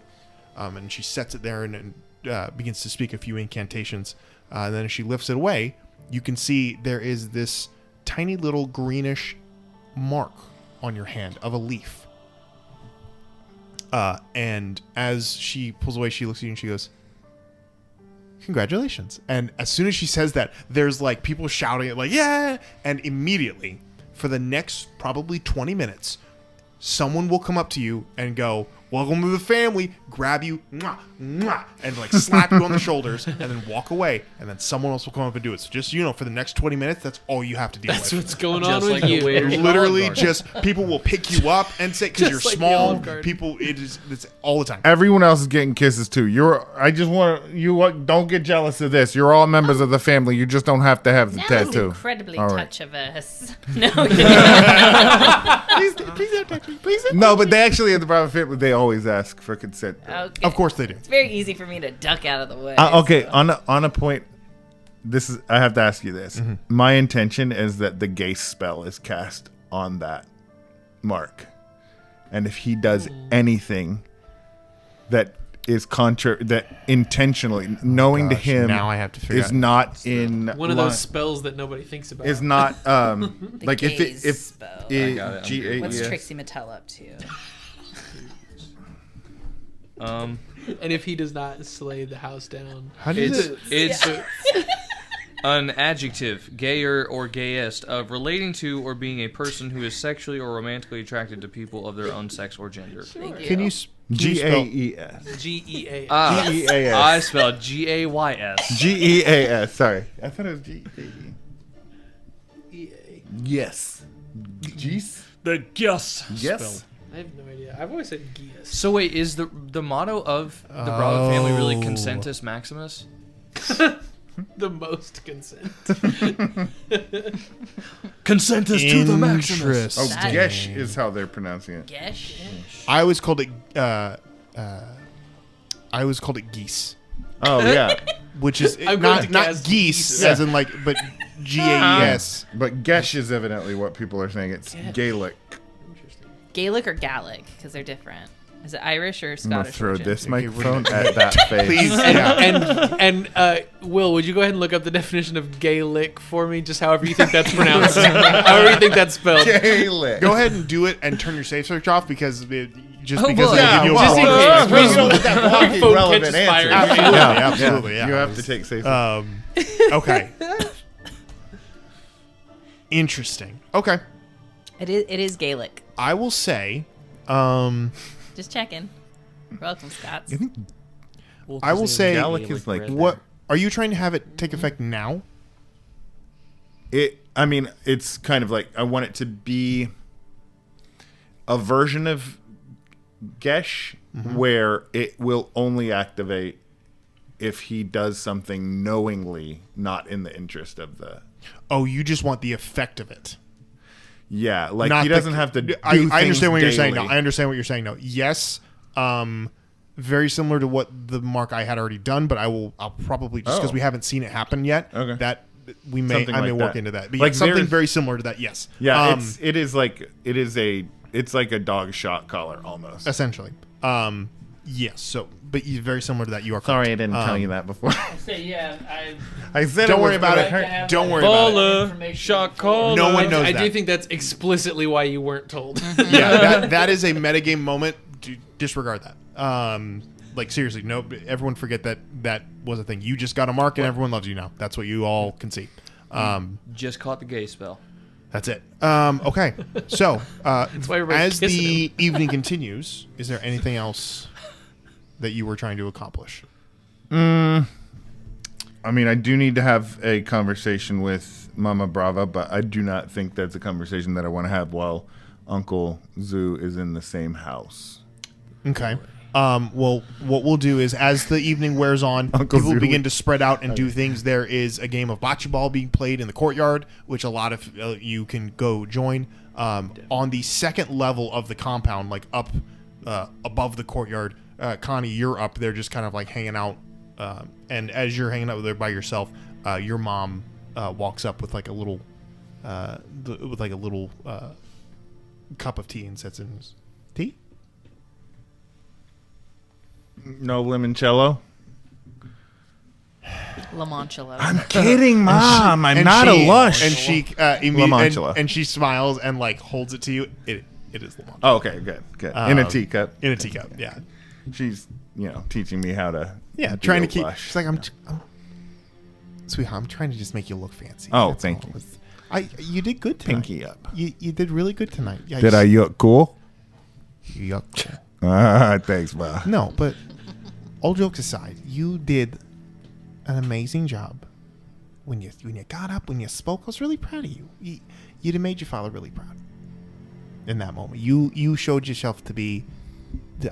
and she sets it there and begins to speak a few incantations. And then as she lifts it away, you can see there is this tiny little greenish mark on your hand of a leaf. And as she pulls away, she looks at you and she goes, "Congratulations." And as soon as she says that, there's like people shouting it like, "Yeah!" And immediately, for the next probably 20 minutes, someone will come up to you and go, "Welcome to the family," grab you, mwah, mwah, and like slap you on the shoulders and then walk away. And then someone else will come up and do it. So just, for the next 20 minutes, that's all you have to deal That's with. what's going on Just with like you. the way- Literally Olive Garden. just people will pick you up and say, because Just you're like the small, Olive Garden. people, it's all the time. Everyone else is getting kisses too. Don't get jealous of this. You're all members of the family. You just don't have to have the That was tattoo. incredibly All right. touch-averse. No. Please don't touch me. Please don't. No, but they actually at the private family they always ask for consent. Okay. Of course they do. It's very easy for me to duck out of the way. Okay, so. on a point, I have to ask you this. My intention is that the gaze spell is cast on that mark, and if he does anything that is that intentionally knowing to him now I have to figure is out. not in One of line- those spells that nobody thinks about. is not like if gaze if spell. it, got it. I'm G-A-E-S. What's Trixie Mattel up to? And if he does not slay the house down, How does It's an adjective, gayer or gayest, of relating to or being a person who is sexually or romantically attracted to people of their own sex or gender. Thank you. Can you spell? G-A-E-S. G-E-A. Ah, G-E-A-S. I spelled G-A-Y-S. G-E-A-S. Sorry, I thought it was G-E-A-E. E-A. Yes. Geese. The guess. Yes. I have no idea. I've always said Gias. So wait, is the motto of the Bravo family really Consentus Maximus? The most consent. Consentus to the Maximus. Oh, That- Gesh is how they're pronouncing it. Gesh? I always called it. I always called it geese, Oh yeah, which is I'm going not to not guess geese geese. as in like, but G-A-E-S. but Gesh is evidently what people are saying. It's Gaelic. Interesting. Gaelic or Gallic? Because they're different. Is it Irish or I'm gonna Scottish? throw origin? this Okay, microphone at that face. Please, yeah. And Will, would you go ahead and look up the definition of Gaelic for me? Just however you think that's pronounced. However you think that's spelled. Gaelic. Go ahead and do it and turn your safe search off because just Oh, because boy. it'll give you a Just in wrong case. perspective. You don't want that blocking Phone relevant catches answer. fire. Absolutely, yeah. You have to take safe. Okay. Interesting. Okay. It is Gaelic. I will say, Just checking. Welcome, Scots. I will say, Gaelic is like what are you trying to have it take effect now? I mean, it's kind of like I want it to be a version of Gesh where it will only activate if he does something knowingly not in the interest of the. Oh, you just want the effect of it. Yeah, like Not he the- doesn't have to do I things understand what you're saying daily. now. I understand what you're saying now. Yes, very similar to what the mark I had already done, but I'll probably just because Oh. we haven't seen it happen yet. Okay. That I may Something like work that. into that. But Like yeah, something there's- very similar to that. Yes. Yeah, it's like a dog shot collar almost. essentially. Yes. So, but very similar to that. You are Sorry, I correct. didn't tell you that before. Yeah, I said Don't it worry was about gonna it. hurt. Don't worry about it. Baller, shot caller. No one knows I that. do think that's explicitly why you weren't told. Yeah, that is a metagame moment. Disregard that. Like seriously, no. Everyone forget that was a thing. You just got a mark, and everyone loves you now. That's what you all can see. Just caught the gay spell. That's it. Okay. So, why everybody's as kissing the evening continues, is there anything else that you were trying to accomplish? I mean, I do need to have a conversation with Mama Brava, but I do not think that's a conversation that I want to have while Uncle Zoo is in the same house. Okay. Well, what we'll do is, as the evening wears on, Uncle people Zoo. begin to spread out and do things. There is a game of bocce ball being played in the courtyard, which a lot of you can go join. On the second level of the compound, like up above the courtyard, Connie, you're up there just kind of like hanging out. And as you're hanging out there by yourself, your mom walks up with like a little, cup of tea and sits in. Tea? No limoncello? Limoncello. I'm kidding, Mom. I'm And not she- a lush. And she Limoncello. and she smiles and like holds it to you. It is limoncello. Oh, okay, good. In a teacup. In a teacup. Yeah. She's, teaching me how to. Yeah. be Trying a to keep. lush. She's like, I'm sweetheart. I'm trying to just make you look fancy. Oh, That's thank all. you. You did good tonight. Pinky up. You did really good tonight. Yeah, Did I look cool? Yuck. Thanks, Ma. No, but all jokes aside, you did an amazing job. When you got up, when you spoke, I was really proud of you. You'd have made your father really proud. In that moment, you showed yourself to be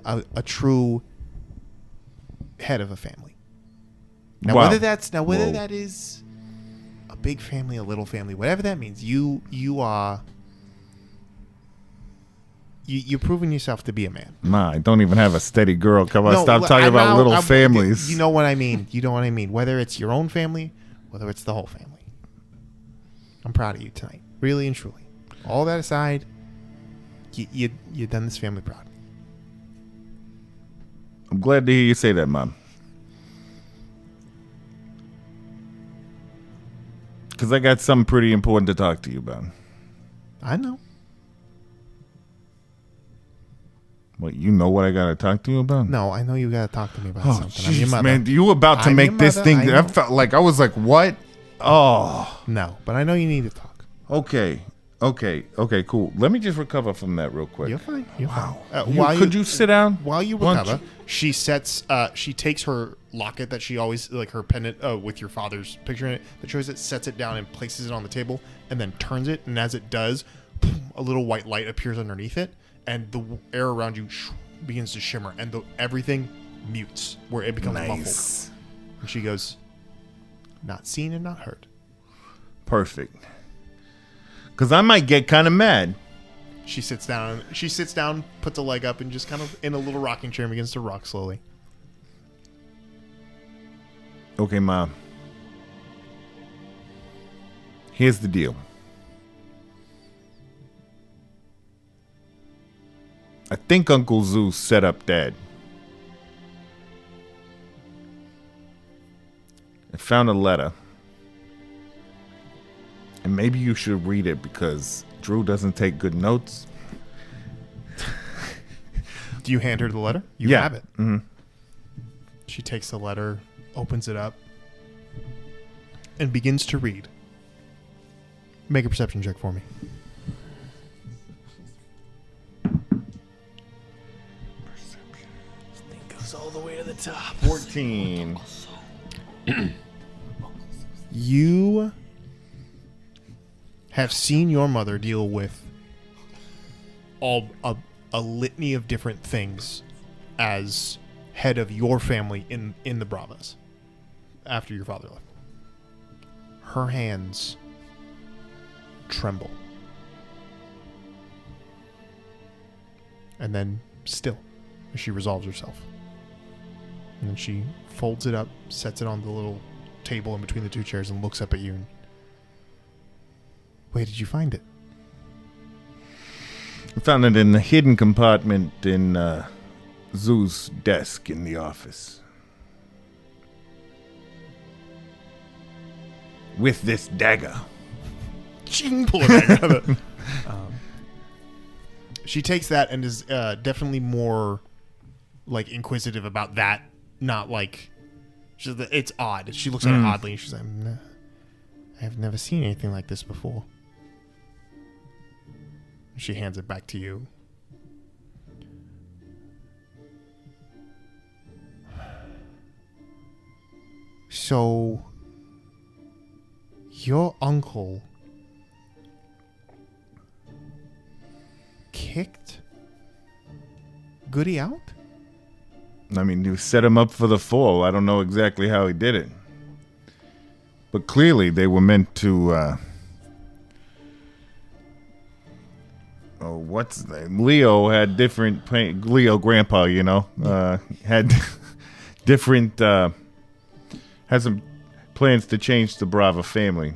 a true head of a family. Now, Wow. whether Whoa. that is a big family, a little family, whatever that means, you're proving yourself to be a man. Ma, I don't even have a steady girl. Come on, stop look, talking about little I'm- families. You know what I mean. You know what I mean. Whether it's your own family, whether it's the whole family. I'm proud of you tonight, really and truly. All that aside, you done this family proud. I'm glad to hear you say that, Mom. Because I got something pretty important to talk to you about. I know. What, you know what I got to talk to you about? No, I know you gotta talk to me about Oh, something. I'm your jeez, mother. man. You about to I'm make your this mother, thing. I know. I felt like I was like, what? Oh. No, but I know you need to talk. Okay, cool. Let me just recover from that real quick. You're fine. You're Wow. fine. Could you sit down? While you Why don't recover, she sets. She takes her locket that she always like her pendant with your father's picture in it. That shows it. Sets it down and places it on the table, and then turns it. And as it does, a little white light appears underneath it, and the air around you begins to shimmer, and everything mutes where it becomes muffled. And she goes, "Not seen and not heard." Perfect. Because I might get kind of mad. She sits down. Puts a leg up, and just kind of in a little rocking chair and begins to rock slowly. Okay, Mom. Here's the deal. I think Uncle Zeus set up Dad. I found a letter. And maybe you should read it because Drew doesn't take good notes. Do you hand her the letter? You Yeah. have it. Mm-hmm. She takes the letter, opens it up, and begins to read. Make a perception check for me. Goes all the way to the top. 14. You have seen your mother deal with a litany of different things as head of your family in the Bravas after your father left. Her hands tremble. And then still, as she resolves herself. And then she folds it up, sets it on the little table in between the two chairs, and looks up at you. And, where did you find it? I found it in the hidden compartment in Zeus' desk in the office. With this dagger. Ching, pull it back out of it. She takes that and is definitely more like inquisitive about that. Not like it's odd. She looks at it oddly, and she's like, "I have never seen anything like this before." She hands it back to you. So, your uncle kicked Goody out? I mean, you set him up for the fall. I don't know exactly how he did it. But clearly they were meant to, what's the name? Leo had different, Leo grandpa, had different, had some plans to change the Brava family.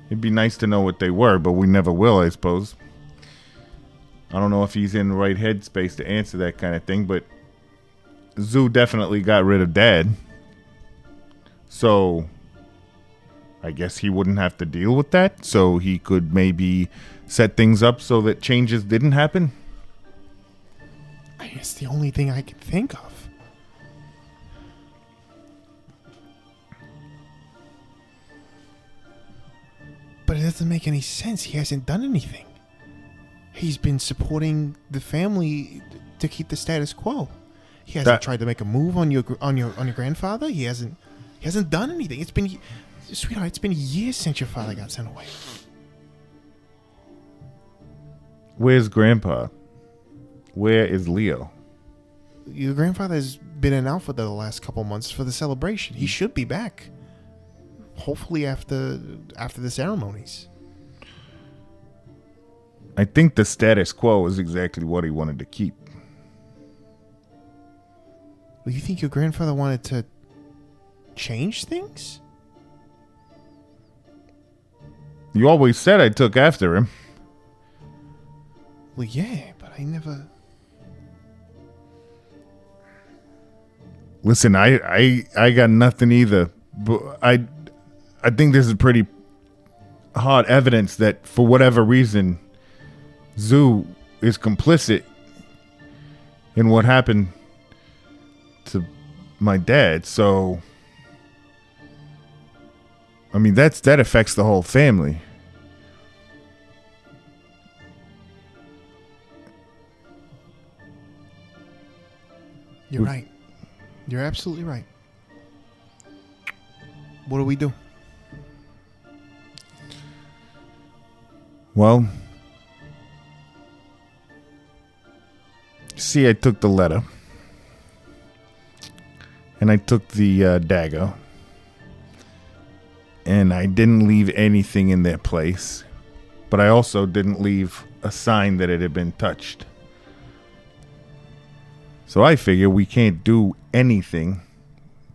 It'd be nice to know what they were, but we never will, I suppose. I don't know if he's in the right headspace to answer that kind of thing, but Zoo definitely got rid of Dad. So I guess he wouldn't have to deal with that. So he could maybe set things up so that changes didn't happen. I mean, it's the only thing I can think of. But it doesn't make any sense. He hasn't done anything. He's been supporting the family to keep the status quo. He hasn't tried to make a move on your grandfather. He hasn't done anything. It's been, sweetheart, it's been years since your father got sent away. Where's Grandpa? Where is Leo? Your grandfather's been in and out for the last couple months for the celebration. He should be back. Hopefully after the ceremonies. I think the status quo is exactly what he wanted to keep. Well, you think your grandfather wanted to change things? You always said I took after him. Well, yeah, but I never... Listen, I got nothing either. But I think this is pretty hard evidence that for whatever reason, Zoo is complicit in what happened to my dad. So, I mean, that affects the whole family. You're right. You're absolutely right. What do we do? Well, see, I took the letter. And I took the dagger. And I didn't leave anything in their place. But I also didn't leave a sign that it had been touched. So I figure we can't do anything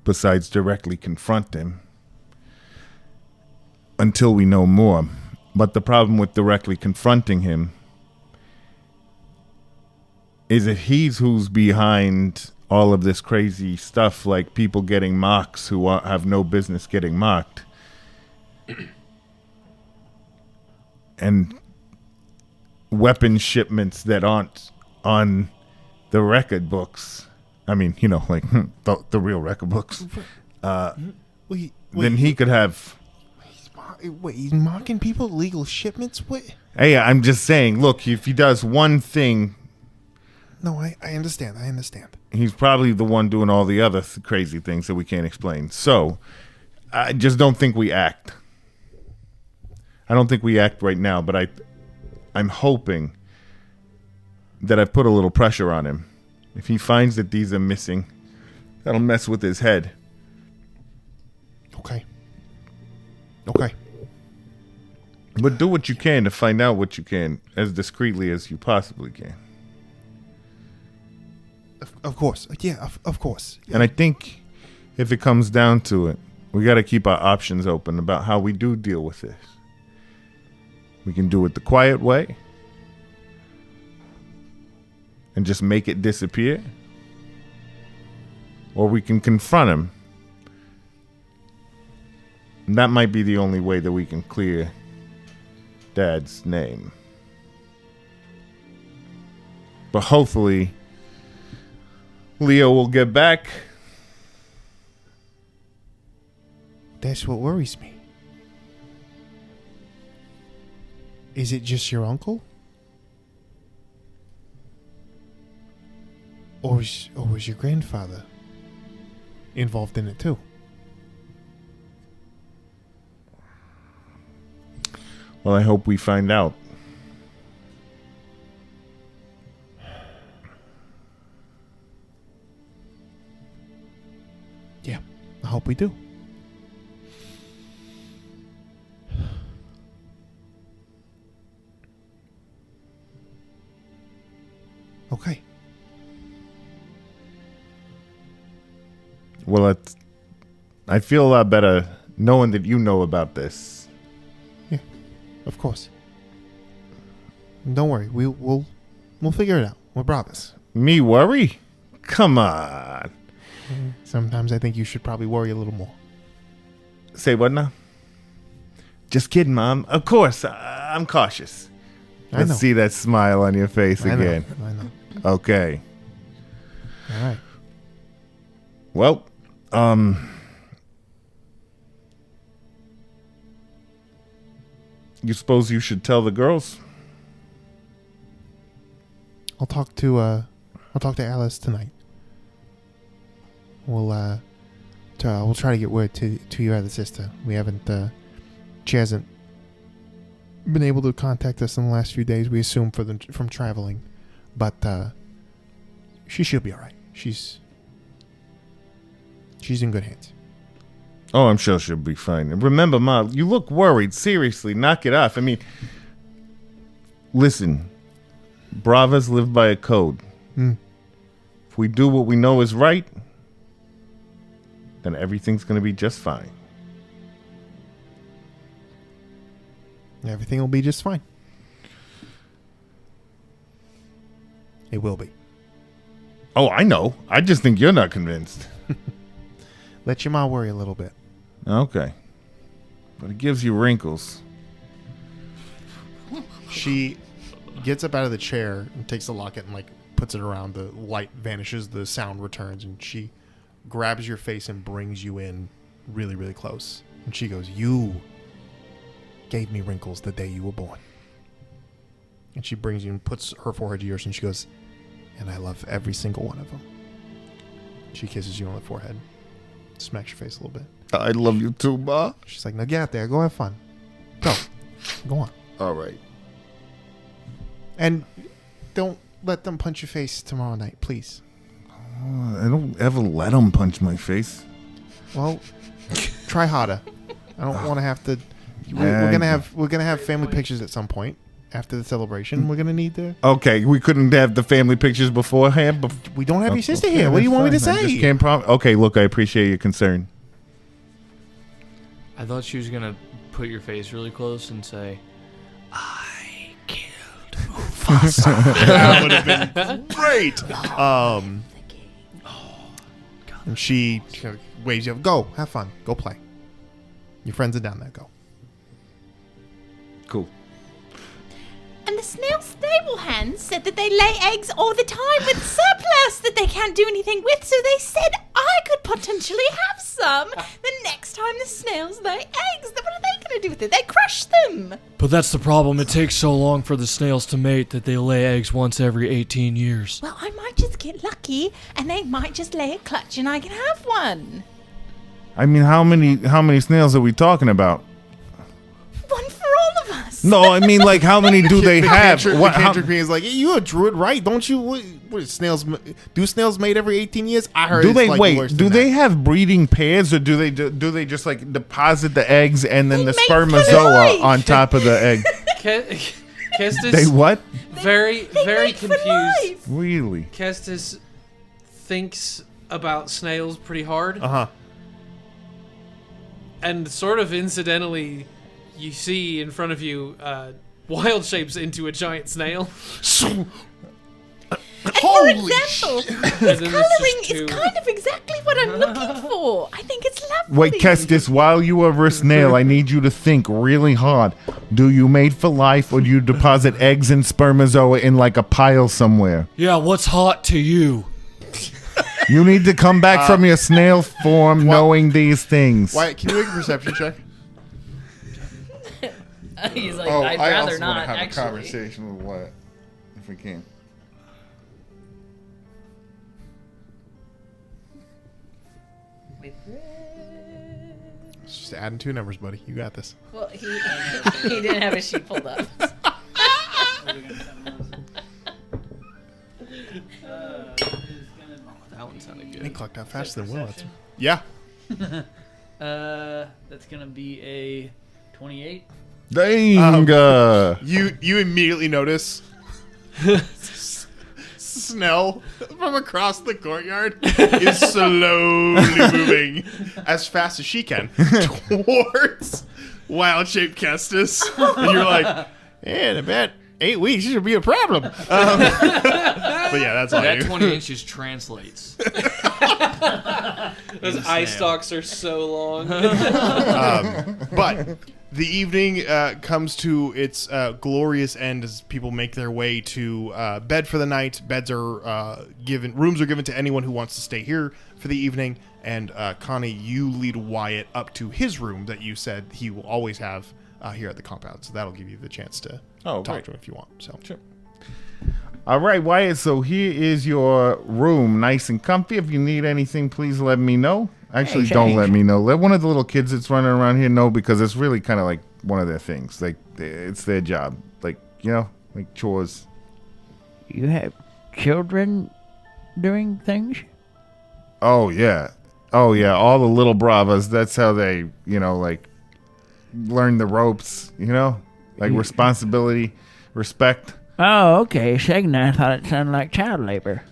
besides directly confront him until we know more. But the problem with directly confronting him is that he's who's behind all of this crazy stuff, like people getting mocks who have no business getting mocked. And weapon shipments that aren't on the record books. I mean, you know, like the real record books. Wait, Then he could have... Wait, he's mocking people? Illegal shipments? What? Hey, I'm just saying, look, if he does one thing... No, I understand. I understand. He's probably the one doing all the other crazy things that we can't explain. So, I just don't think we act. I don't think we act right now, but I'm hoping that I've put a little pressure on him. If he finds that these are missing, that'll mess with his head. Okay. But do what you can to find out what you can as discreetly as you possibly can. Of course. Yeah, of course. And I think if it comes down to it, we got to keep our options open about how we do deal with this. We can do it the quiet way and just make it disappear. Or we can confront him. And that might be the only way that we can clear Dad's name. But hopefully, Leo will get back. That's what worries me. Is it just your uncle? Or was your grandfather involved in it too? Well, I hope we find out. Yeah, I hope we do. Okay. Well, I feel a lot better knowing that you know about this. Yeah, of course. Don't worry, we'll We'll figure it out. We're brothers. Me worry? Come on. Sometimes I think you should probably worry a little more. Say what now? Just kidding, Mom. Of course, I'm cautious. I know. Let's see that smile on your face I know. again. I know. Okay. All right. Well, you suppose you should tell the girls? I'll talk to Alice tonight. We'll try to get word to your other sister. We haven't she hasn't been able to contact us in the last few days. We assume from traveling, but she'll be all right. She's in good hands. Oh, I'm sure she'll be fine. And remember, Mom, you look worried. Seriously, knock it off. I mean, listen, Bravas live by a code. If we do what we know is right, then everything's going to be just fine. Everything will be just fine. It will be. Oh, I know. I just think you're not convinced. Let your mom worry a little bit. Okay. But it gives you wrinkles. She gets up out of the chair and takes the locket and puts it around. The light vanishes, the sound returns, and she grabs your face and brings you in really, really close. And she goes, "You gave me wrinkles the day you were born." And she brings you and puts her forehead to yours, and she goes, "And I love every single one of them." She kisses you on the forehead, smacks your face a little bit. I love you too, Ma. She's like, "Now get out there, go have fun. Go on. All right. And don't let them punch your face tomorrow night, please." I don't ever let them punch my face. Well, try harder. I don't want to have to. We're gonna have family pictures at some point after the celebration. We're gonna need to. Okay, we couldn't have the family pictures beforehand. We don't have your sister here. What do you want me to say? I just can't okay, look, I appreciate your concern. I thought she was gonna put your face really close and say, "I killed Mufasa." That would have been great. And she kind of waves you up. Go, have fun. Go play. Your friends are down there. Go. Cool. And the snail stable hands said that they lay eggs all the time with surplus that they can't do anything with, so they said I could potentially have some the next time the snails lay eggs. What are they going to do with it? They crush them. But that's the problem. It takes so long for the snails to mate that they lay eggs once every 18 years. Well, I might just get lucky, and they might just lay a clutch, and I can have one. I mean, how many snails are we talking about? One for all of us. No, I mean, how many do they have? The cantrip is like, "You're a druid, right? Don't you? What snails? Do snails mate every 18 years? I heard. Do they it's wait? worse Do than they that. have breeding pairs, or do they just deposit the eggs and then They the make spermatozoa for on top of the egg? Kestis, They what? very Mate for confused. life. Really? Kestis thinks about snails pretty hard, and sort of incidentally, you see in front of you wild shapes into a giant snail. For example, his And then there's just colouring two. is kind of exactly what I'm looking for. I think it's lovely. Wait, Kestis, while you are a snail, I need you to think really hard. Do you mate for life, or do you deposit eggs and spermatozoa in a pile somewhere? Yeah, what's hot to you? You need to come back from your snail form knowing these things. Wyatt, can you make a perception check? He's like, I'd rather not, actually. conversation with Wyatt, if we can. It's just adding 2 numbers, buddy. You got this. Well, he didn't have his sheet pulled up. That one sounded He good. clocked out faster than Will. Yeah. That's gonna be a 28. Dang. You immediately notice Snell from across the courtyard is slowly moving as fast as she can towards wild-shaped Kestis. And you're like, hey, I bet 8 weeks should be a problem. But yeah, that's all I That do. 20 inches translates. Those eye stalks are so long. But the evening comes to its glorious end as people make their way to bed for the night. Beds are rooms are given to anyone who wants to stay here for the evening. And Connie, you lead Wyatt up to his room that you said he will always have here at the compound. So that'll give you the chance to talk great. to him if you want. So Sure. All right, Wyatt, so here is your room, nice and comfy. If you need anything, please let me know. Actually, Hey, don't thanks. let me know. Let one of the little kids that's running around here know, because it's really kind of like one of their things. Like, it's their job. Like, like chores. You have children doing things? Oh, yeah. Oh, yeah, all the little bravas, that's how they, like, learn the ropes, like responsibility, respect. Oh, okay. Second, I thought it sounded like child labor.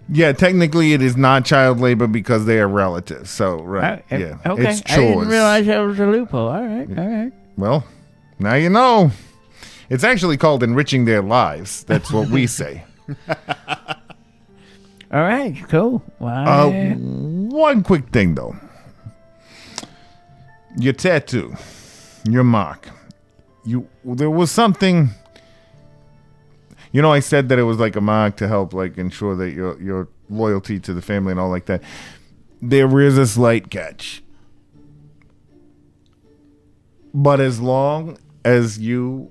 Yeah, technically it is not child labor because they are relatives. So, right, yeah. Okay. It's I didn't chores. realize that was a loophole. All right. Well, now you know. It's actually called enriching their lives. That's what we say. All right, cool. Why? One quick thing, though. Your tattoo, your mark. There was something. I said that it was like a mark to help, like, ensure that your loyalty to the family and all like that. There is a slight catch. But as long as you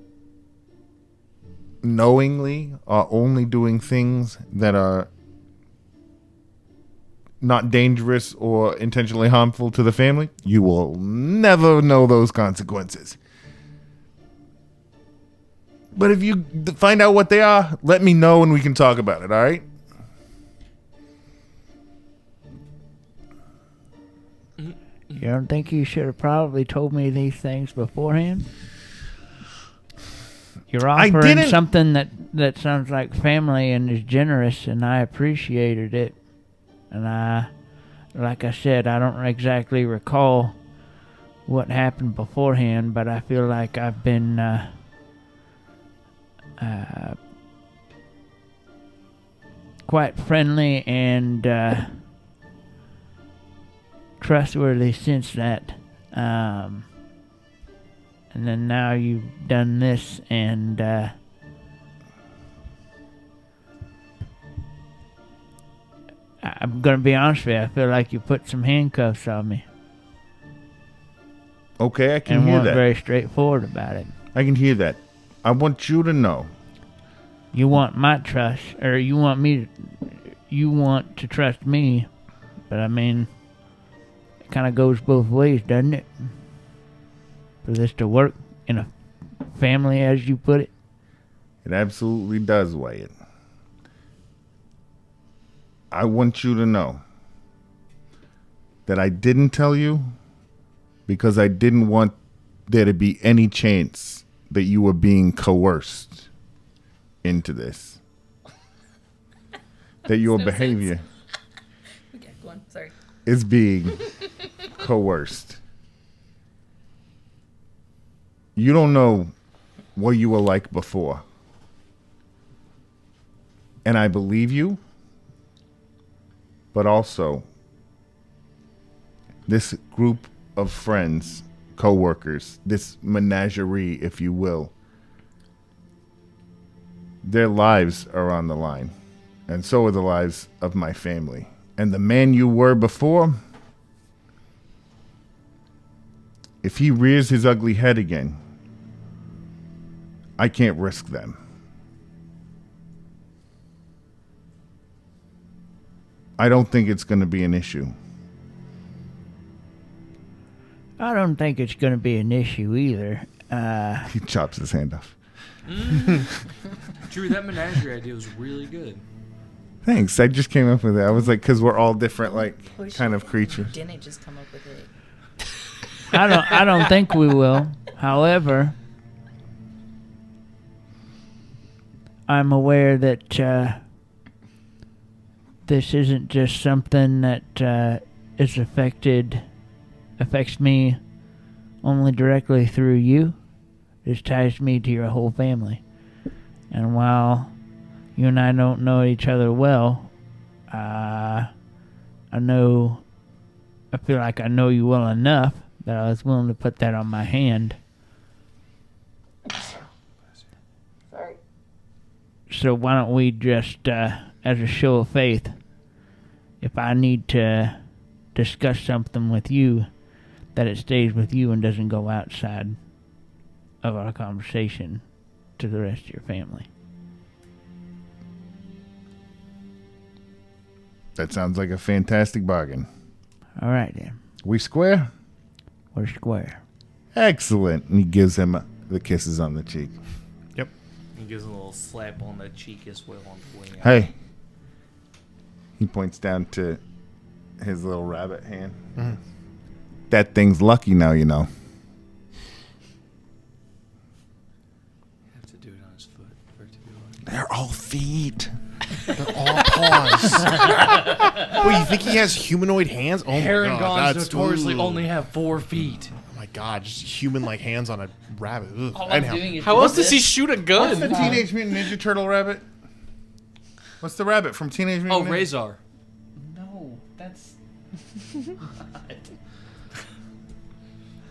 knowingly are only doing things that are not dangerous or intentionally harmful to the family, you will never know those consequences. But if you find out what they are, let me know and we can talk about it, all right? You don't think you should have probably told me these things beforehand? You're offering didn't- something that sounds like family and is generous, and I appreciated it. And like I said, I don't exactly recall what happened beforehand, but I feel like I've been quite friendly and trustworthy since that. And then now you've done this, and I'm going to be honest with you, I feel like you put some handcuffs on me. Okay, I can And hear weren't that. very straightforward about it. I can hear that. I want you to know. You want my trust, or you want to trust me, but I mean, it kind of goes both ways, doesn't it? For this to work in a family, as you put it. It absolutely does, Wyatt. I want you to know that I didn't tell you because I didn't want there to be any chance that you were being coerced into this. That your no behavior Okay, go on. Sorry. is being coerced. You don't know what you were like before. And I believe you. But also, this group of friends, co-workers, this menagerie, if you will, their lives are on the line. And so are the lives of my family. And the man you were before, if he rears his ugly head again, I can't risk them. I don't think it's going to be an issue. I don't think it's going to be an issue either. He chops his hand off. Drew, that menagerie idea was really good. Thanks. I just came up with it. I was like, because we're all different, like, kind of creatures. Didn't just come up with it. I don't think we will. However, I'm aware that this isn't just something that affects me only directly through you. This ties me to your whole family. And while you and I don't know each other well, I feel like I know you well enough that I was willing to put that on my hand. Sorry. So why don't we just, as a show of faith, if I need to discuss something with you, that it stays with you and doesn't go outside of our conversation to the rest of your family. That sounds like a fantastic bargain. All right, then. We square? We're square. Excellent. And he gives him the kisses on the cheek. Yep. He gives a little slap on the cheek as well on the way out. Hey. He points down to his little rabbit hand. Mm-hmm. That thing's lucky now, you know. You have to do it on his foot for it to be lucky. They're all feet. They're all paws. Wait, you think he has humanoid hands? Oh my Herringons god, that's notoriously ooh. only have 4 feet. Oh my god, just human-like hands on a rabbit. Ugh. All I'm Anyhow. doing is How else does he shoot a What's the gun? Teenage Mutant Ninja Turtle rabbit? What's the rabbit from Teenage Mutant Oh, Ninja? Razor. No, that's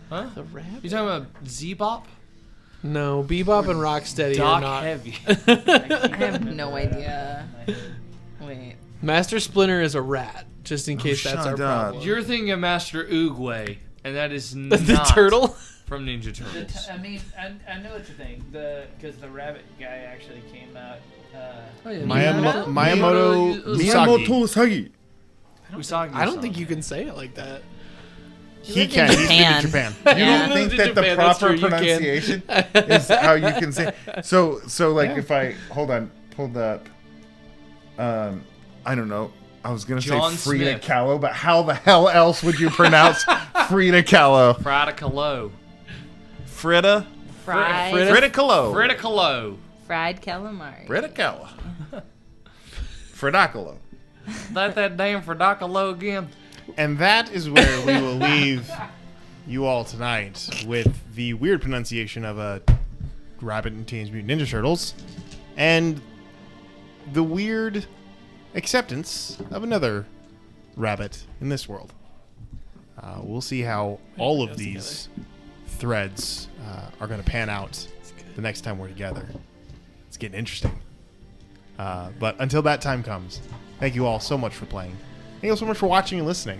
Huh? The rabbit? You talking about Z-Bop? No, Bebop and Rocksteady are Doc not. Heavy. I have no idea. Wait. Master Splinter is a rat, just in case that's our shut up. problem. You're thinking of Master Oogway, and that is not the turtle? from Ninja Turtles. I mean, I know it's a thing. Because the rabbit guy actually came out. Miyamoto Usagi. Usagi. Usagi. I don't think you can say it like that. He lived can. in He's been in Japan. Japan. You Yeah. don't think In that the Japan, that's proper true, you can. pronunciation is how you can say? So like if I pulled up, I don't know. I was gonna John say Frida Smith. Kahlo, but how the hell else would you pronounce Frida Kahlo? Frida Kahlo. Frida Fried, Frida Kahlo. Frida Kahlo. fried calamari. Frida Kahlo. Frida Kahlo. That damn Frida Kahlo again. And that is where we will leave you all tonight with the weird pronunciation of a rabbit in Teenage Mutant Ninja Turtles and the weird acceptance of another rabbit in this world. We'll see how all of these threads are going to pan out the next time we're together. It's getting interesting. But until that time comes, thank you all so much for playing. Thank you all so much for watching and listening.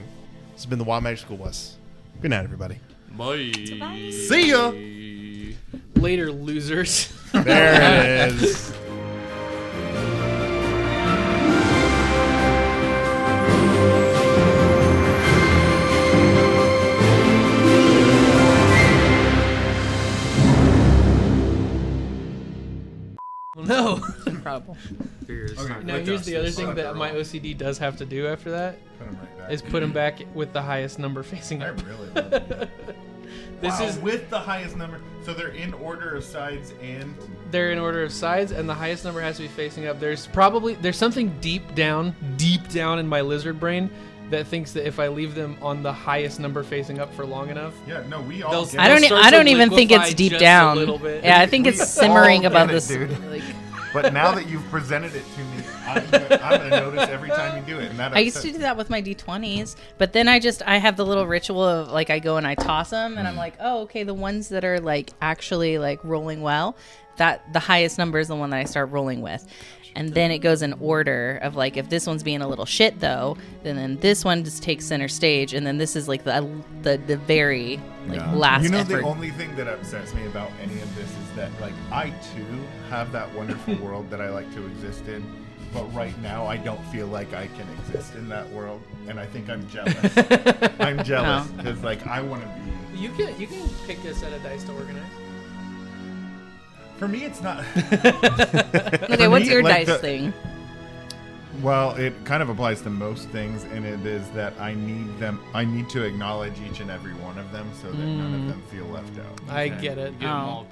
This has been the Wild Magic School Bus. Good night, everybody. Bye. See ya. Later, losers. There it is. No. Problem. No, here's the other thing that my OCD does have to do after that Put 'em right back. is put him back with the highest number facing I up. really love it. This Wow, is with the highest number. So they're in order of sides and they're in order of sides, and the highest number has to be facing up. There's something deep down in my lizard brain that thinks that if I leave them on the highest number facing up for long enough, yeah, no, we all They'll- get I don't. it. start I to don't even think liquefy it's deep just a down. little bit. Yeah, I think We it's simmering all above get this. it, dude. Like, But now that you've presented it to me, I'm gonna notice every time you do it. And that I used to do that with my D20s, but then I have the little ritual of like I go and I toss them, and I'm like, oh, okay, the ones that are like actually like rolling well, that the highest number is the one that I start rolling with. And then it goes in order of like if this one's being a little shit though, then this one just takes center stage, and then this is like the very like last You know, effort. the only thing that upsets me about any of this is that, like, I too have that wonderful world that I like to exist in, but right now I don't feel like I can exist in that world, and I think I'm jealous. I'm jealous because, like, I want to be. you can pick a set of dice to organize. For me, it's not. Okay, what's me, your like, dice the- thing? Well, it kind of applies to most things, and it is that I need them. I need to acknowledge each and every one of them so that none of them feel left out. I get it. Get them all